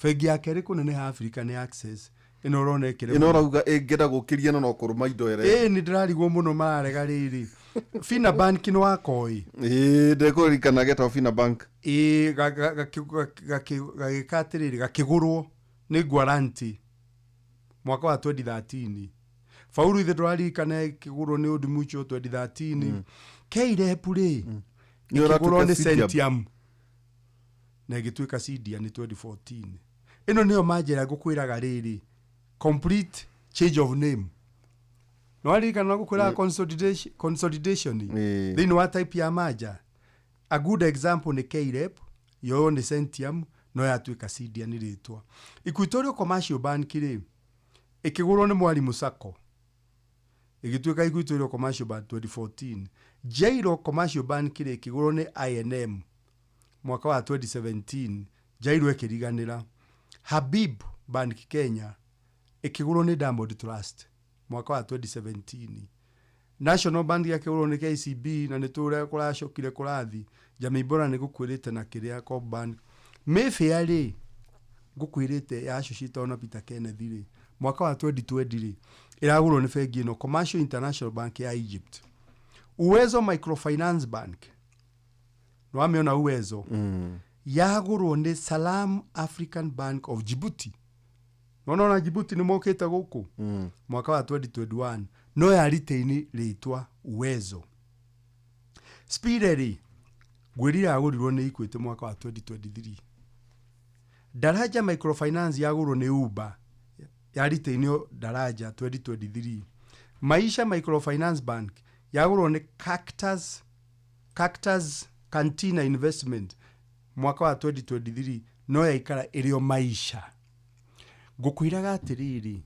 bengi ya kerĩ kũnene ha Africa nĩ Access ĩno ũrona ĩkĩrĩ ĩno ũrauga ĩngĩenda gũkĩria no kũrũma indo ere nĩ ndĩrarigwo mũno mararega rĩrĩ Fina Bank nĩ wakoi ndĩkũririkana getwo Fina Bank gagĩka atĩrĩrĩ gakĩgũrwo nĩ Guaranty mwaka wa 2013 faulu ithe ndũraririkana kĩgũrwo nĩ Old Mutual 2013 KREP rĩ ikĩgũrwo nĩ Centium na ĩgĩtuĩka Cidia nĩ 2014 ĩno nĩyo manjĩra ngũkwĩraga rĩrĩ complete change of name no aririkana gũkwĩraga consolidation thĩinĩ wa type ya manja a good example nĩ KREP yo nĩ Centium no yatuĩka Cidia nĩ rĩtwa Equatorial Commercial Bank rĩ ikĩgũrwo nĩ Mwalimu Sacco igĩtuĩka Equatorial Commercial Bank 2014 Jairo Commercial Bank rĩ ikĩgũrwo nĩ INM mwaka wa 2017 Jairo ĩkĩriganĩra Habib Bank Kenya ikĩgũrwo nĩ Diamond Trust mwaka wa 2017 National Bank yakĩgũrwo nĩ KCB na nĩ tũrĩa kũracokire kũrathi Jamii Bora nĩ gũkwĩrĩte na kĩrĩa Coop Bank Mayfair rĩ ngũkwĩrĩte yacocitwo na Peter Kenneth rĩ mwaka wa 2020 rĩ ĩragũrwo nĩ bengi ĩno Commercial International Bank ya Egypt Uwezo Microfinance Bank no amĩona Uwezo yagũrwo nĩ Salam African Bank of Djibouti no Djibouti nĩ mokĩte gũkũ mwaka wa 2021 no ya retain rĩtwa Uwezo Speedy gwĩrira yagũrirwo nĩ Equity mwaka wa 2023 Daraja Microfinance yagũrwo nĩ Uber yaritainio daraja 2023. Maisha Microfinance Bank yagurwo ni Cactus Cantina Investment mwaka wa 2023 no yaikara irio Maisha. Ngukwiraga atiriri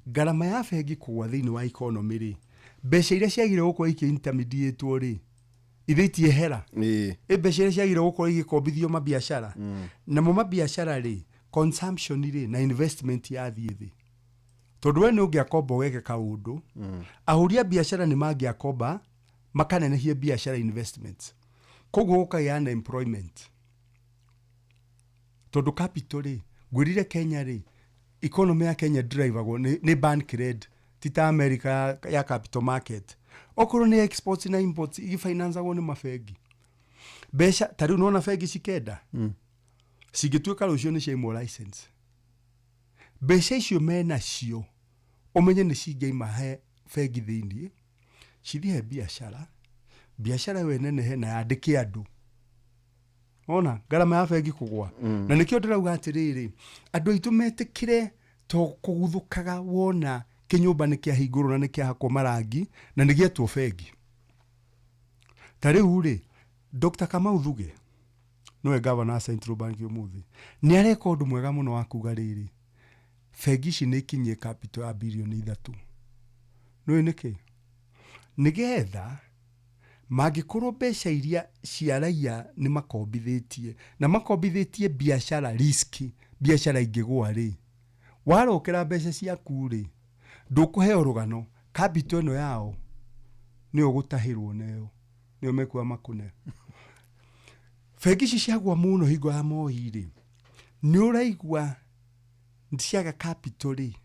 garama ya bengi kugwa thiini wa economy ri mbeca iria ciagire gukora iki intermediate ri ithitie hera mbeca iria ciagire gukora igikombithio mabiashara na mo mabiashara ri consumption ri na investment ya thithi tondu we nungiakomba weke kaundu ahuria biashara ni mangiakomba makanenehie biashara investments koguo gukagĩa unemployment tondu capital ri ngwirire Kenya ri economy ya Kenya drivagwo ni bank credit tita America ya capital market okoro ni exports na imports ifinanceagwo ni mafegi besha tari unaona fegi cikenda cigituika rucio ni cia mo license besha icio mena cio umenye ni cingeima he fegi thiini cithihe biashara we nene he na yandike andu ona garama ya fegi kugwa na nikio ndirauga atiriri andu aitu metikire to kuguthukaga wona kinyumba ni kia hinguru na ni kia hakwo marangi na ni gietwo fegi tari uri Dr. Kamau Thuge noe governor Central Bank umuthi ni areka undu mwega muno wa kuga riri fegi ici ni kinyie capital ya bilioni 3 noe niki nigetha magikorwo mbeca iria cia raia ni makombithitie na makombithitie biashara riski biashara ingigwa ri warokera mbeca ciaku ri ndukuheo rugano capital ino yao ni ugutahirwo nayo ni umekua makune fegi ici ciagwa muno hingo ya Moi ri ni uraigwa ndiciaga capital ri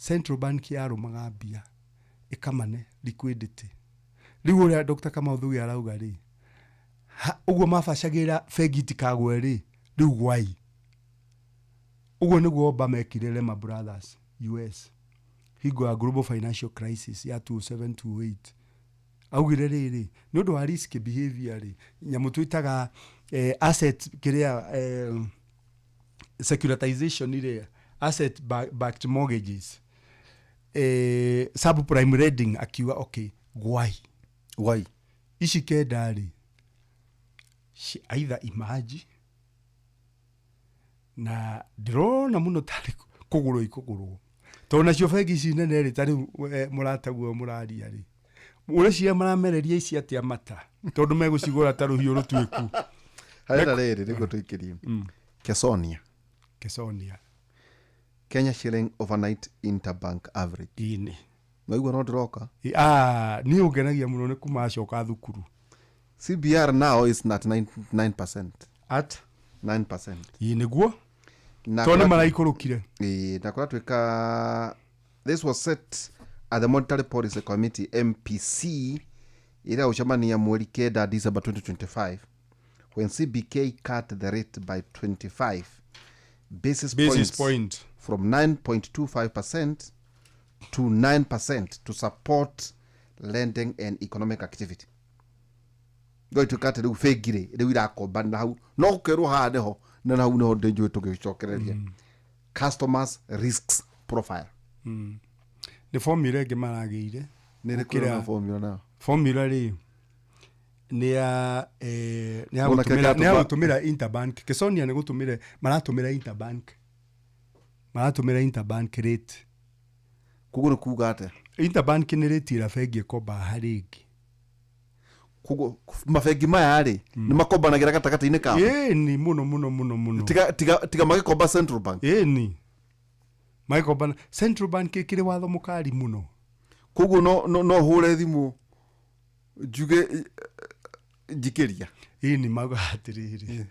Central Bank yarumaga mbia ikamane liquidity riu ria Dr. Kamau Thuge arauga ri uguo mabacagira fegi tikagwe ri riu gwai uguo niguo Obama mekire Lehman Brothers US hingo ya global financial crisis ya 2728 augire riri ni undu wa risk behavior ri nyamu twitaga asset kiria securitization ire asset backed mortgages subprime lending akiwa okay gwai ici kenda ri either imaji na drone muno tari kugurwo tona cio fegi ici nene ri tari murataguo muraria ri uracia maramereria ici atia mata tondu megucigura taruhiu rutwiku harera riri riguo tuikirie Kesonia Kenya shilling overnight interbank average ini noigua no ndiroka ni ungenagia muno ni kuma acoka thukuru CBR now is not 9% at 9% niguo tona maraikurukire na kwa twika this was set at the Monetary Policy Committee MPC ira uchamania mweri kenda December 2025 when CBK cut the rate by 25 basis points from 9.25% to 9% to support lending and economic activity. Going to cut the fegire the wira komba na hau no kero hade ho na hau no ndenjo tugicokereria customers risks profile ni formula ege maragire ni rekira formula na formula ri ni ya gutumira interbank Kesonia ni gutumira maratumira interbank rate kuguru kugate interbank ni rate ira fegi komba harigi kugo mafegi maya ri ni makombanagira gatakati-ini ka ni muno tiga magikomba Central Bank ni magikomba Central Bank ikiri watho mukari muno kugo no hure thimu juge jikiria ni magatiriri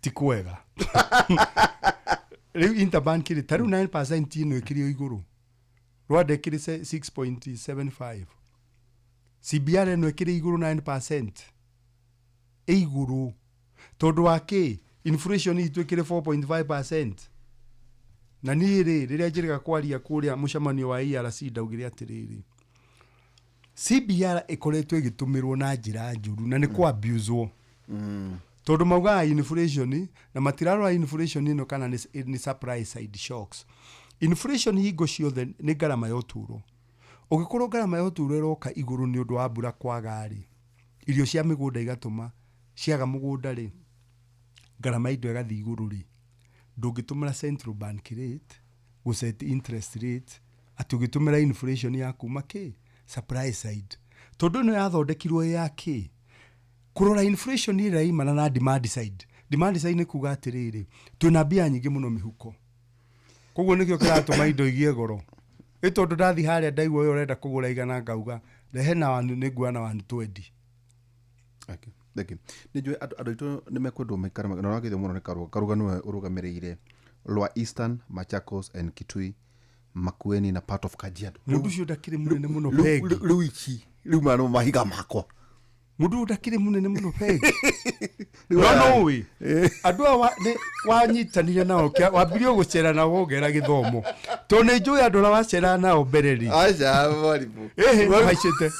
tikwega riu interbank ri taru 9% ino ikirio iguru Rwanda ikiri 6.75 CBR no ikiri iguru 9% iguru tondu wake inflation itu ikiri 4.5% na niri riria njiriga kwaria kuria mucamanio wa ERC ndaugire atiriri CBR ikoretwe igitumirwo na njira njuru na ni kwa abuse tondu mauga inflation na matiraro inflation ino kana ni supply side shocks inflation hingo ciothe nĩ ngarama ya ũtũũro. Ũngĩkorwo ngarama ya ũtũũro ĩroka igũrũ nĩ ũndũ wa mbura kwaga rĩ, irio cia mĩgũnda igatũma ciaga mũgũnda rĩ, ngarama ya indo igathiĩ igũrũ rĩ, ndũngĩtũmĩra central bank rate gũset interest rate atĩ ũgĩtũmĩra inflation ya kuma kĩ supply side, tondũ ĩno yathondekirwo ya kĩ kũrora inflation ĩrĩa imana na demand side. Demand side nĩ kuga atĩrĩrĩ, twĩna mbia nyingĩ mũno mĩhuko, koguo nĩkĩo kĩratũma indo igĩe goro. Tondũ ndathi harĩa ndaigua ũyũ ũrenda kũgũra igana ngauga rehe na wanu nĩ nguana 120. Okay. Nĩnjũĩ andũ aitũ nĩ mekwendwo maikare na wagĩthio mũno nĩ Karuga nĩwe ũrũgamĩrĩire Lower Eastern, Machakos and Kitui, Makueni na part of Kajiado. Mũndũ ũcio ndakĩrĩ mũnene mũno pegi. Rĩu manũ mahiga makwa. Mũndũ ndakĩrĩ mũnene mũno pegi. No we. Andũ wanyitanire nao wambirie gũcera na wongera gĩthomo. To nĩ njũĩ andũ wacera nao mbere ri. Aca mwarimũ. Haicĩte.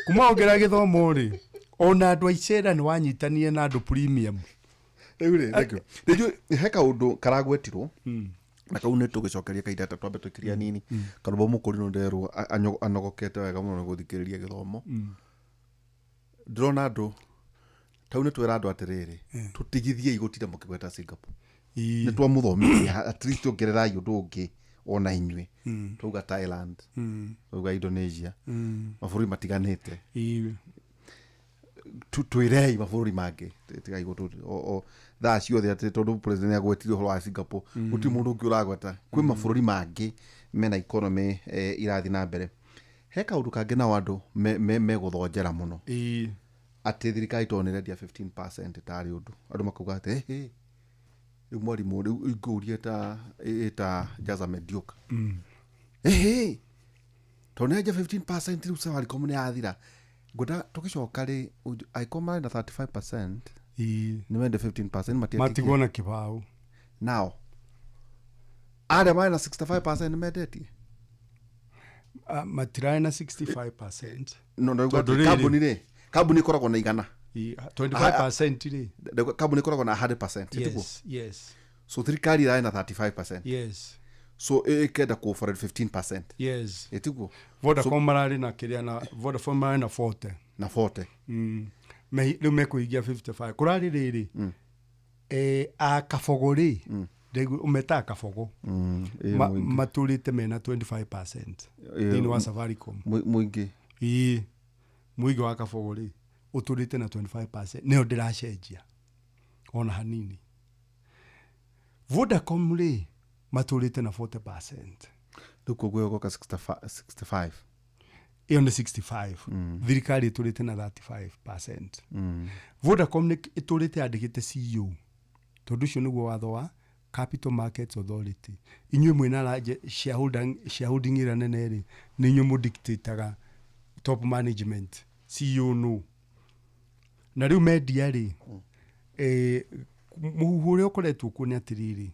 Kuma wongera gĩthomo rĩ. Ona andũ aicera nĩ wanyitanire na andũ premium. Rĩu rĩ, nĩnjũĩ he kaũndũ karagwetirwo. Na kau nĩ tũgĩcokeria kaita twambe twĩkĩria nini. Karũmbo mũkũrinũ nderwo anogokete wega mũno gũthikĩrĩria gĩthomo. Ndĩrona andũ tau nĩ twĩra andũ atĩrĩrĩ tũtigithie igũtira mũkĩgweta Singapore. Nĩ twamũthomithia at least ongererai ũndũ ũngĩ ona inyuĩ. Twauga Thailand, twauga Indonesia, mabũrũri matiganĩte. Twĩrei mabũrũri mangĩ tiga igũtũ thaa ciothe atĩ tondũ president agwetirio ũhoro wa Singapore gũtirĩ mũndũ ũngĩ ũragweta. Kwĩ mabũrũri mangĩ mena economy irathi na mbere. He kaũndũ kangĩ nao andũ megũthonjera mũno atĩ thirikari to nĩrendia 15% tarĩ ũndũ. Andũ makauga atĩ rĩu mwarimũ rĩu ingĩũria ta Jaza Medioka to nĩrendia 15% rĩu Safaricom nĩ yathira. Ngwenda tũgĩcoka rĩ Icom marĩ na 35% nĩ mende 15% matigwo na kĩbaũ. Now arĩa marĩ na 65% nĩ mendetie matiraĩ na 65%. No kambuni ĩkoragwo na igana 25% rĩ, kambuni ĩkoragwo na 100%. Yes. So thirikari ĩraĩ na 35%. Yes. So ĩkenda kũ for 15%. Yes. Etiguo Vodacom mararĩ na kĩrĩa na Vodafone mararĩ na 40. Na 40. Rĩu mekũingia 55. Kũrarĩ rĩrĩ akabogo rĩ umeta akabogo matũrĩte mena 25% thĩinĩ wa Safaricom. Mũingĩ mũingĩ wa kabogo rĩ ũtũrĩte na 25%. Nĩyo ndĩracenjia ona hanini. Vodacom rĩ matũrĩte na 40%. Rĩu koguo yogoka 65. Iyo nĩ 65. Thirikari ĩtũrĩte na 35%. Vodacom nĩ ĩtũrĩte yandĩkĩte CEO. Tondũ ũcio nĩguo watho wa Capital Markets Authority. Inyuĩ mwĩna shareholding ĩrĩa nene rĩ nĩ inyuĩ mũdictator top management CEO no. Na rĩu media rĩ mũhuhu ũrĩa ũkoretwo kuo nĩ atĩrĩrĩ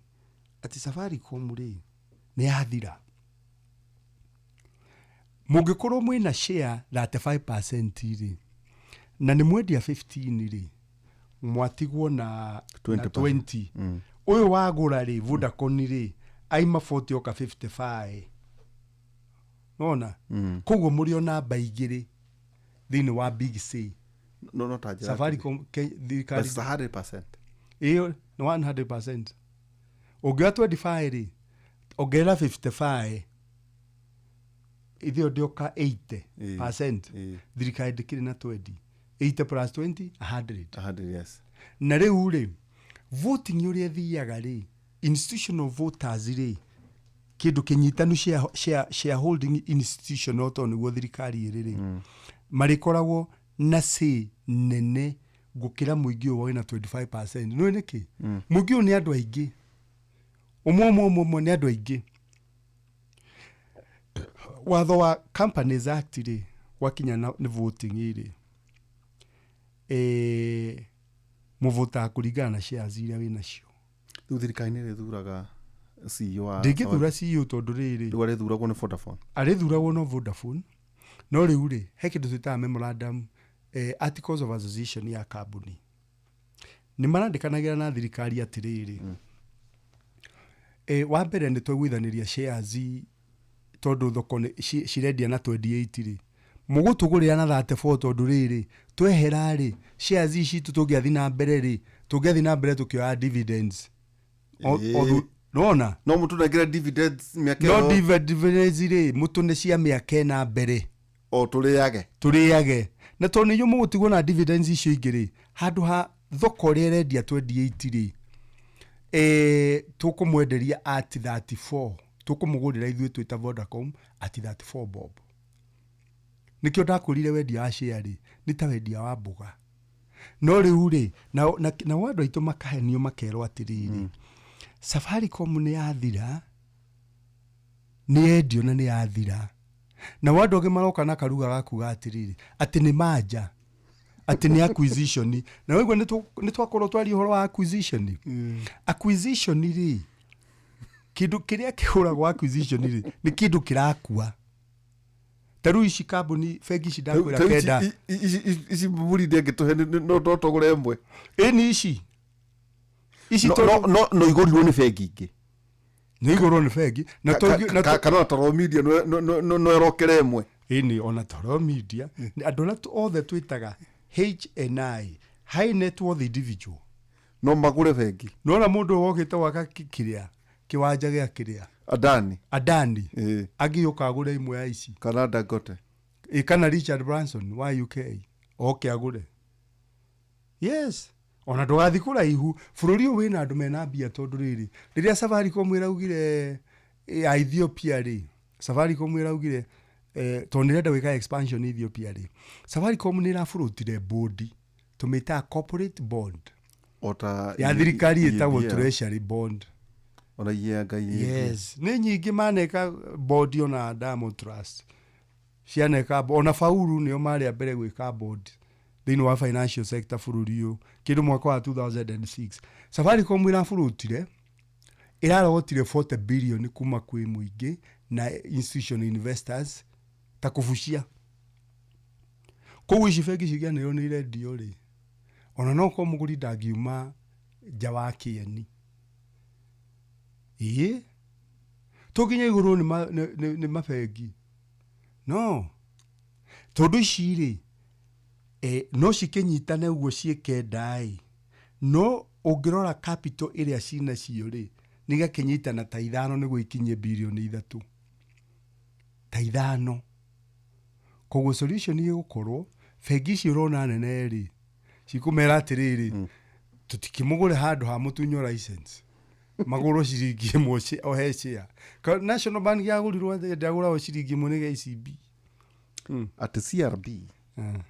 atĩ Safaricom rĩ nĩ yathira. Mũngĩkorwo mwĩna share 35% rĩ na nĩ mwendia 15 rĩ mwatigwo na 20. Ũyũ wagũra rĩ Vodacom rĩ aima 40 oka 55. Nona koguo mũrĩ o namba igĩrĩ thĩinĩ wa Big C. No tajira Safaricom thirikari 100%. Iyo no 100%. Ũngĩoya 25 rĩ ongerera 55 ithio ndioka 80%. Thirikari ndĩkĩrĩ na 20. 80 plus 20 100. Yes. Na rĩu rĩ voting ũrĩa thiaga rĩ institutional voters rĩ kĩndũ kĩnyitanu shareholding institution oto nĩguo thirikari ĩrĩ rĩ marĩkoragwo na say nene gũkĩra mũingĩ ũyũ na 25%. Nĩ nĩkĩ mũingĩ ũyũ nĩ andũ aingĩ ũmwe nĩ andũ aingĩ. Watho wa Companies Act rĩ wakinya nĩ voting rĩ mũvota kũringana na shares iria wĩ nacio. Rĩu thirikari nĩ ĩthuraga CEO wa ndĩngĩthura CEO tondũ rĩrĩ rĩu arĩthuragwo nĩ Vodafone. Arĩthuragwo no Vodafone no rĩu rĩ he kĩndũ twĩtaga memorandum articles of association ya kambuni nĩ marandĩkanagĩra na thirikari atĩrĩrĩ wa mbere nĩ twĩguithaniria shares tondũ thoko cirendia na 28 rĩ mũgũtũgũrĩra na 34 tondũ rĩrĩ twehera rĩ shares ici tũngĩathi na mbere rĩ tũngĩathi na mbere tukioya dividends nona no mutu nengera dividends miaka no dividends rĩ mutu nĩ cia mĩaka na mbere o tũrĩage na tondũ nĩyo mũgũtigwo na dividends icio ingĩ rĩ handũ ha thoko rĩa rendia 28 rĩ tũkũmwenderia at 34 tũkũmũgũrĩra ithuĩ twĩta Vodacom at 34 bob nikio ndakũrire wendia wa share rĩ nĩ ta wendia wa mboga no rĩu rĩ na wandũ aitũ makahenio makerwo atĩrĩrĩ Safaricom nĩ yathira nĩ endio na nĩ yathira na wandũ angĩ maroka na karuga gakuga atĩrĩrĩ atĩ nĩ manja atĩ nĩ acquisition na wewe nĩ twakorwo twari ũhoro wa acquisition acquisition rĩ kindu kiria kihuragwo acquisition rĩ nĩ kindu kirakua taru ici kambuni fegi ici ndakwira kenda ici buri ndenge tuhe no togore emwe ni ici no igorirwo ni fegi ingi ni igorwo ni fegi na kana toro media no erokere emwe ni ona toro media andu na othe twitaga HNI high net worth individual no magure fegi no na mundu wogite waka kiria kiwanja gya kiria Adani agioka agure imwe ya ici kana Dangote kana Richard Branson wa UK oke agure yes ona ndogathi kuraihu bururi uyu wina andu mena mbia tondu riri riria Safaricom iraugire Ethiopia ri Safaricom iraugire tondu nirenda wika expansion Ethiopia ri Safaricom ni irafurutire bond tumita corporate bond ota ya thirikari etagwo treasury bond ona yenga yes ni nyingi maneka bond ona Diamond Trust cianeka ona Faulu nio mari mbere gwika bond thini wa financial sector fururio kindu mwaka wa 2006 Safaricom irafurutire irarogotire 40 billion kuma kwi muingi na institutional investors ta kufucia koguo ici fegi ciganiro ni radio ri ona no ko muguri ndagiuma jawa kieni tukinya iguru ni mafegi no tondu ici ri no cikinyitane uguo cieke ndai no ungirora capital iria cina cio ri nigakinyitana ta 5 niguo ikinye bilioni 3 ta 5 koguo solution igukorwo fegi ci urona nene ri cikumera atiriri tutikimugure handu ha mutunyo license magoro ciringi moci oheshia National Bank yagurirwo ndagura o ciringi munege ECB at CRB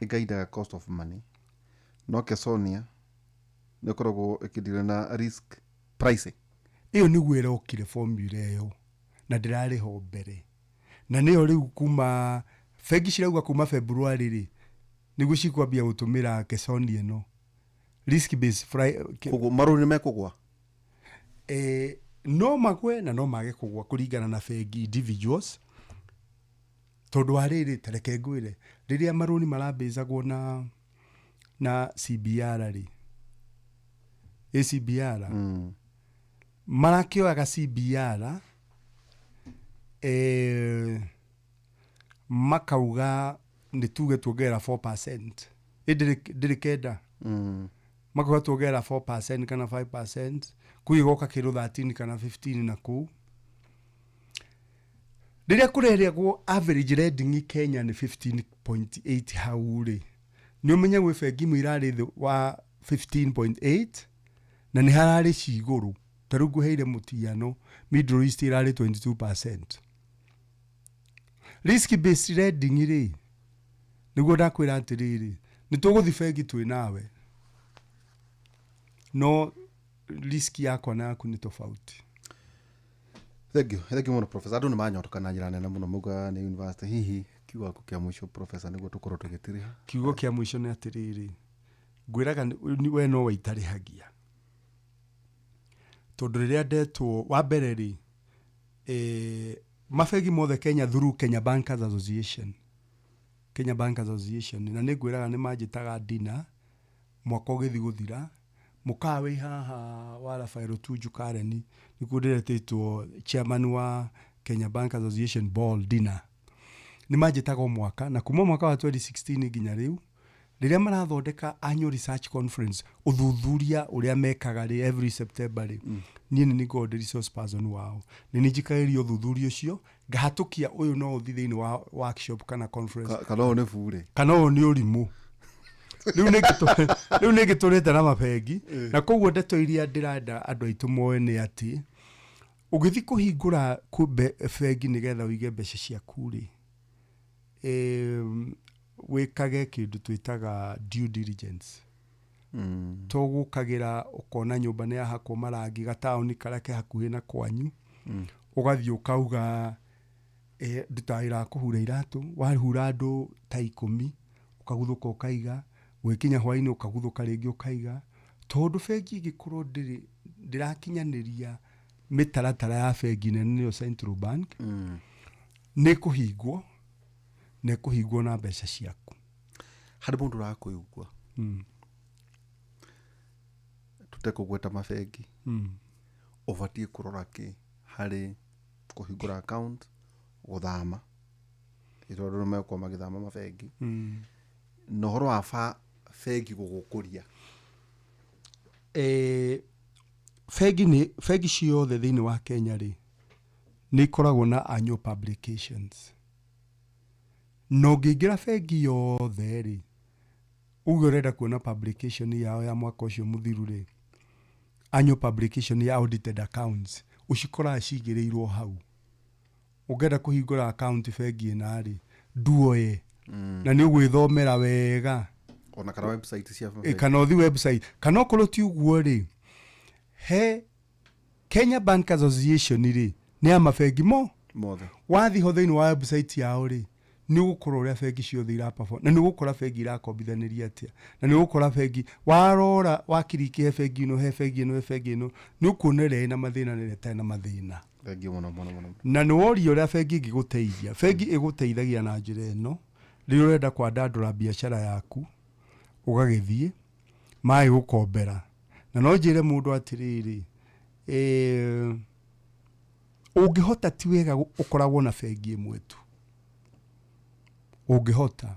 igaida cost of money no kesonia nekoragwo ikidire na risk pricing iyo ni gwira okire formula yo na ndirari ho mbere na niyo riu kuma fegi cirauga kuma February ri niguo cikwambia gutumira kesonia no risk based koguo maruni mekugwa no magwe na no mage kugwa kuringana na fegi individuals tondu ariri tereke ngwire riria maruni marabizagwo na CBR ri ACBR marakioaga CBR makauga ni tuge tuongera 4% idirikenda makauga tuongera 4% kana 5% kuigoka kiro 13 kana 15 na ku riria kureragwo average lending Kenya ni 15.8 hauri ni umenya gwe fegi mwirari wa 15.8 na ni harari ciguru tarugu heire mutiano Middle East irari 22%. Risk based lending ri niguo ndakwira atiriri ni tuguthi fegi twi nawe no risk yako naku ni tofauti. Thank you muno professor. Andu ni manyotoka na njira nene muno muga ni university hihi kiugo kia mwisho professor niguo tukorwo tugitiriha. Kiugo kia mwisho ni atiriri ngwiraga we no waitarihagia tondu riria ndetwo wa mbere ri mafegi mothe Kenya through Kenya Bankers Association na ningwiraga ni manjitaga dina mwaka ugithi guthira mukawe haha wa Rafael Tuju Kareni nikudiretitwo chairman wa Kenya Bank Association ball dinner ni majetaga mwaka na kuma mwaka wa 2016 nginya riu riria marathondeka annual research conference uthuthuria uria mekaga ri every September ri ni ngo resource person wao ni njikairio uthuthuria ucio ngahatukia uyu no uthi thiini wa workshop kana conference kana one fure kana ni urimu riu ni giturite na mabengi na koguo ndeto iria ndiranda andu aitu moe ni ati ugithi kuhingura kumbe bengi nigetha uige mbeca ciaku ri wikage kindu twitaga due diligence togukagira ukona nyumba ni yahakwo marangi gataoni karake hakuhi na kwanyu ugathii ukauga ndutaira kuhura iratu wahura andu ta 10 ukaguthuka ukaiga gwikinya hwaini ukaguthuka ringi ukaiga tondu bengi gikorwo ndirakinyaniria mitaratara ya bengi nene yo Central Bank ni kuhingwo na mbeca ciaku hari mundu rakuyugwa tutekugweta mabengi ubatie kurora ki hari kuhingura account guthama irodo no meko magithama mabengi no horo afa bengi gugukuria bengi ciothe thiini wa Kenya ri ni ikoragwo na annual publications no ngingira bengi yothe ri ugo reda kuona publication yao ya mwaka ucio muthiru ri annual publication ya audited accounts ucikora cigirirwo hau ugenda kuhingura account bengi ina ri duoye na ni gwithomera wega ona kana website cia kana othi website kana okoro ti uguo ri he Kenya Bank Association ri ni amabengi mothe wathi ho thiini wa website yao ri ni gukora uria bengi ciothe iraperform na ni gukora bengi irakombithaniria atia na ni gukora bengi warora wakiriki bengi no he bengi no ni ukuonerea na mathina ni leta na mathina bengi mono na ni wori uria bengi giguteithia bengi iguteithagia na njira eno ri urenda kwandandura biashara yaku ugagithie mai gukombera na no njire mundu atiriri ungihota ti wega ukoragwo na bengi imwe tu ungihota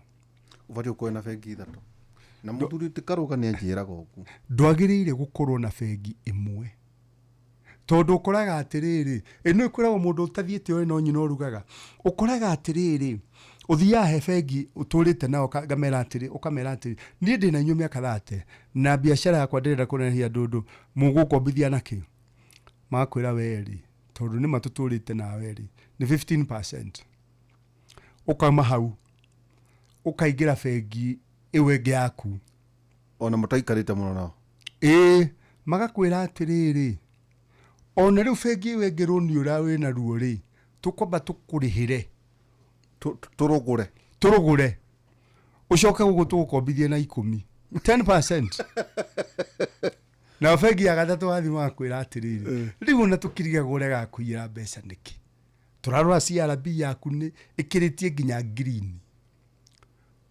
ubati ukoena bengi ithatu na muthuri tikaruga ni anjiraga oku ndwagirire gukorwo na bengi imwe tondu ukoraga atiriri ino ikoragwo mundu utathiete oi no nyino rugaga ukoraga atiriri uthia he bengi uturite nao kamera atiri ni ndina nyumia kathate na biashara yakwa ndirenda kunehia ndundu mugukombithia naki makwira weri tondu ni matuturite na weri ni 15% ukama hau ukaigira bengi iwenge yaku ona mutaikarite muno nao magakwira atiriri ona riu bengi iwenge runi ura wina ruo ri tukwamba tukurihire turugure ucoke gugutugukombithie na 10% na bengi ya gathatu wathi makwira atiriri riu na tukiriga gurega kuira mbeca niki turarora CRB yaku ni ikiritie nginya green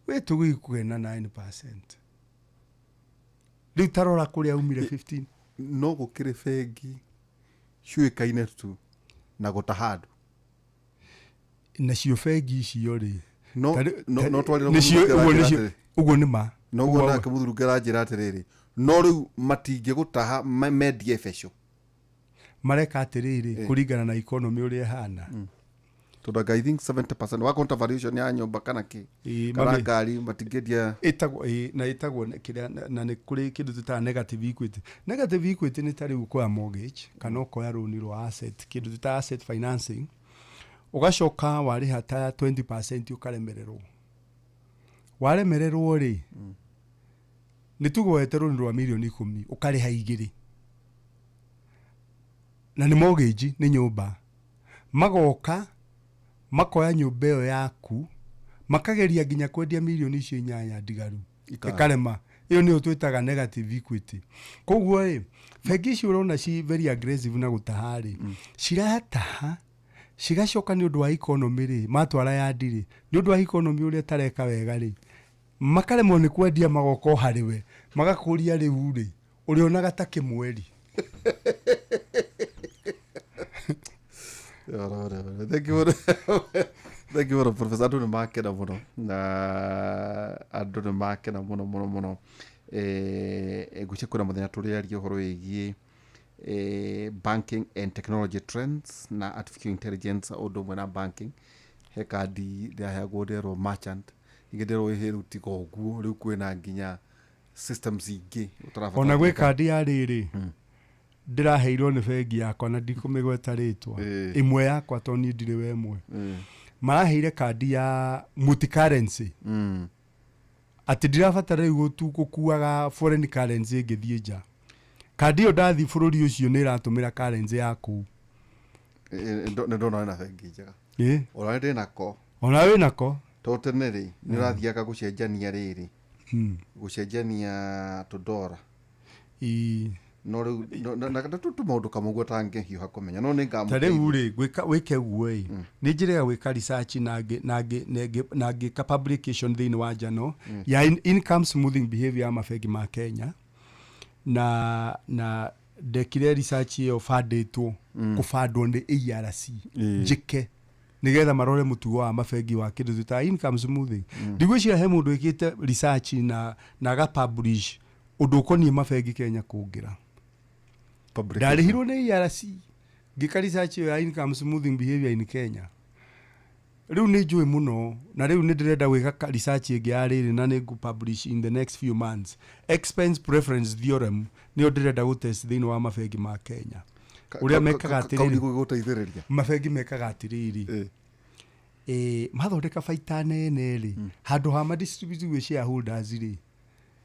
we tugikugena 9% riu tarora kuria umire 15 no gukire bengi ciuikaine tu na gutahandu na cio bengi icio ri no twarira uguo ni ma no uguo na kamuthuru ngira atiriri no riu matingi gutaha media fesho mareka atiriri kuringana na economy uri hana todaga I think 70% wa counter variation ya nyumba kana ki kana gari matingedia itagwo kiria na ni kuri kindu tuta negative equity ni tari ukoya mortgage kana ukoya loan ro asset kindu tuta asset financing ugacoka wari hata 20% ukaremererwo ri ni tugwete loan rwa milioni 10 ukariha 2 na ni mortgage ni nyumba magoka makoya nyumba yo yaku makageria nginya kwendia milioni icio 8 ndigaru ikarema iyo ni utwitaga negative equity koguo bengi icio urona ci very aggressive na gutahari cirataha cigacoka ni undu wa economy ri matwara ya ndiri ni undu wa economy uria tareka wega ri makaremwo ni kwendia magoko hariwe magakuria riu ri Ulionaga ta kimweri. Thank you, Professor. Andu nimakena muno na andu nimakena muno gucia kuna muthenya turiaria uhoro wigie banking and technology trends na artificial intelligence undu mwe na banking he kandi ndiaheagwo nderwo merchant igederwo ihiru tigo guo riu kwina nginya systems ingi utarabatara ona gwe kandi ya riri ndiraheirwo ni bengi yakwa na ndikumigweta ritwa imwe yakwa to ni ndire we mwe maraheire kandi ya multi currency ati ndirabatara riu tu gukuaga foreign currency ngithie nja kandi yo ndathi bururi ucio ni iratumira currency yaku ndona na bengi njega ona ndi nako ona we nako to teneri ni rathiaga gucenjania riri gucenjania tudora no riu na tu maundu kamugwo tange hiuha kumenya no ningamu tare uri wike guoi ni njirega gwika research na ka publication thini wa jano ya income smoothing behavior ya mabegi ma Kenya na dekire research yo fadetwo kufadwo ni ERC njike nigetha marore mutugo wa mabegi wa kindu ta income smoothing ndigwicira he mundu ikite research na ga publish undu koni mabegi Kenya kungira ndarihirwo ni ERC ngika research ya income smoothing behavior in Kenya riu ni njui muno na riu ni ndirenda gwika research ingi ya riri na ni publish in the next few months expense preference theorem ni ndirenda gutest thini wa mabegi ma Kenya uria mekaga atiriri mabegi mekaga atiriri mathondeka baita nene ri handu ha ma distribute shareholders ri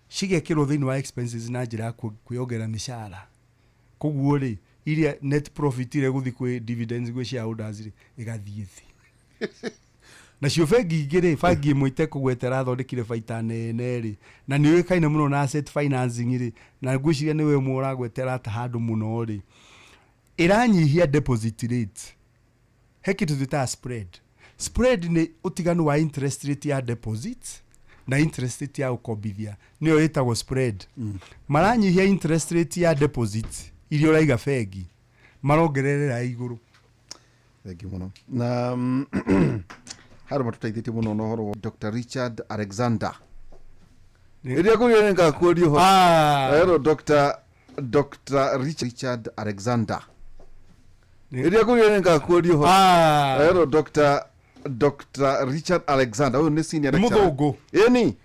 cigekirwo thini wa expenses na njira kwiyongera mishara koguo ri iria net profit ire guthi kwi dividends gwe shareholders ri igathie thi na cio bengi igire bangi imwe itekugwetera thondekire baita nene ri na ni wikaine muno na asset financing ri na ngwiciria ni we mura gwetera ta handu muno ri iranyihia deposit rate hekitu thita spread ni utiganu wa interest rate ya deposit na interest rate ya ukobithia niyo itagwo spread maranyihia interest rate ya deposit irio raiga bengi marongererera iguru thank you muno na haru matutaithĩtie muno no horo Dr. Richard Alexander iria kuria nenga kuorio ho hello Dr. Richard Alexander iria kuria nenga kuorio ho hello Dr. Richard Alexander huyu ni senior lecturer muthungu ni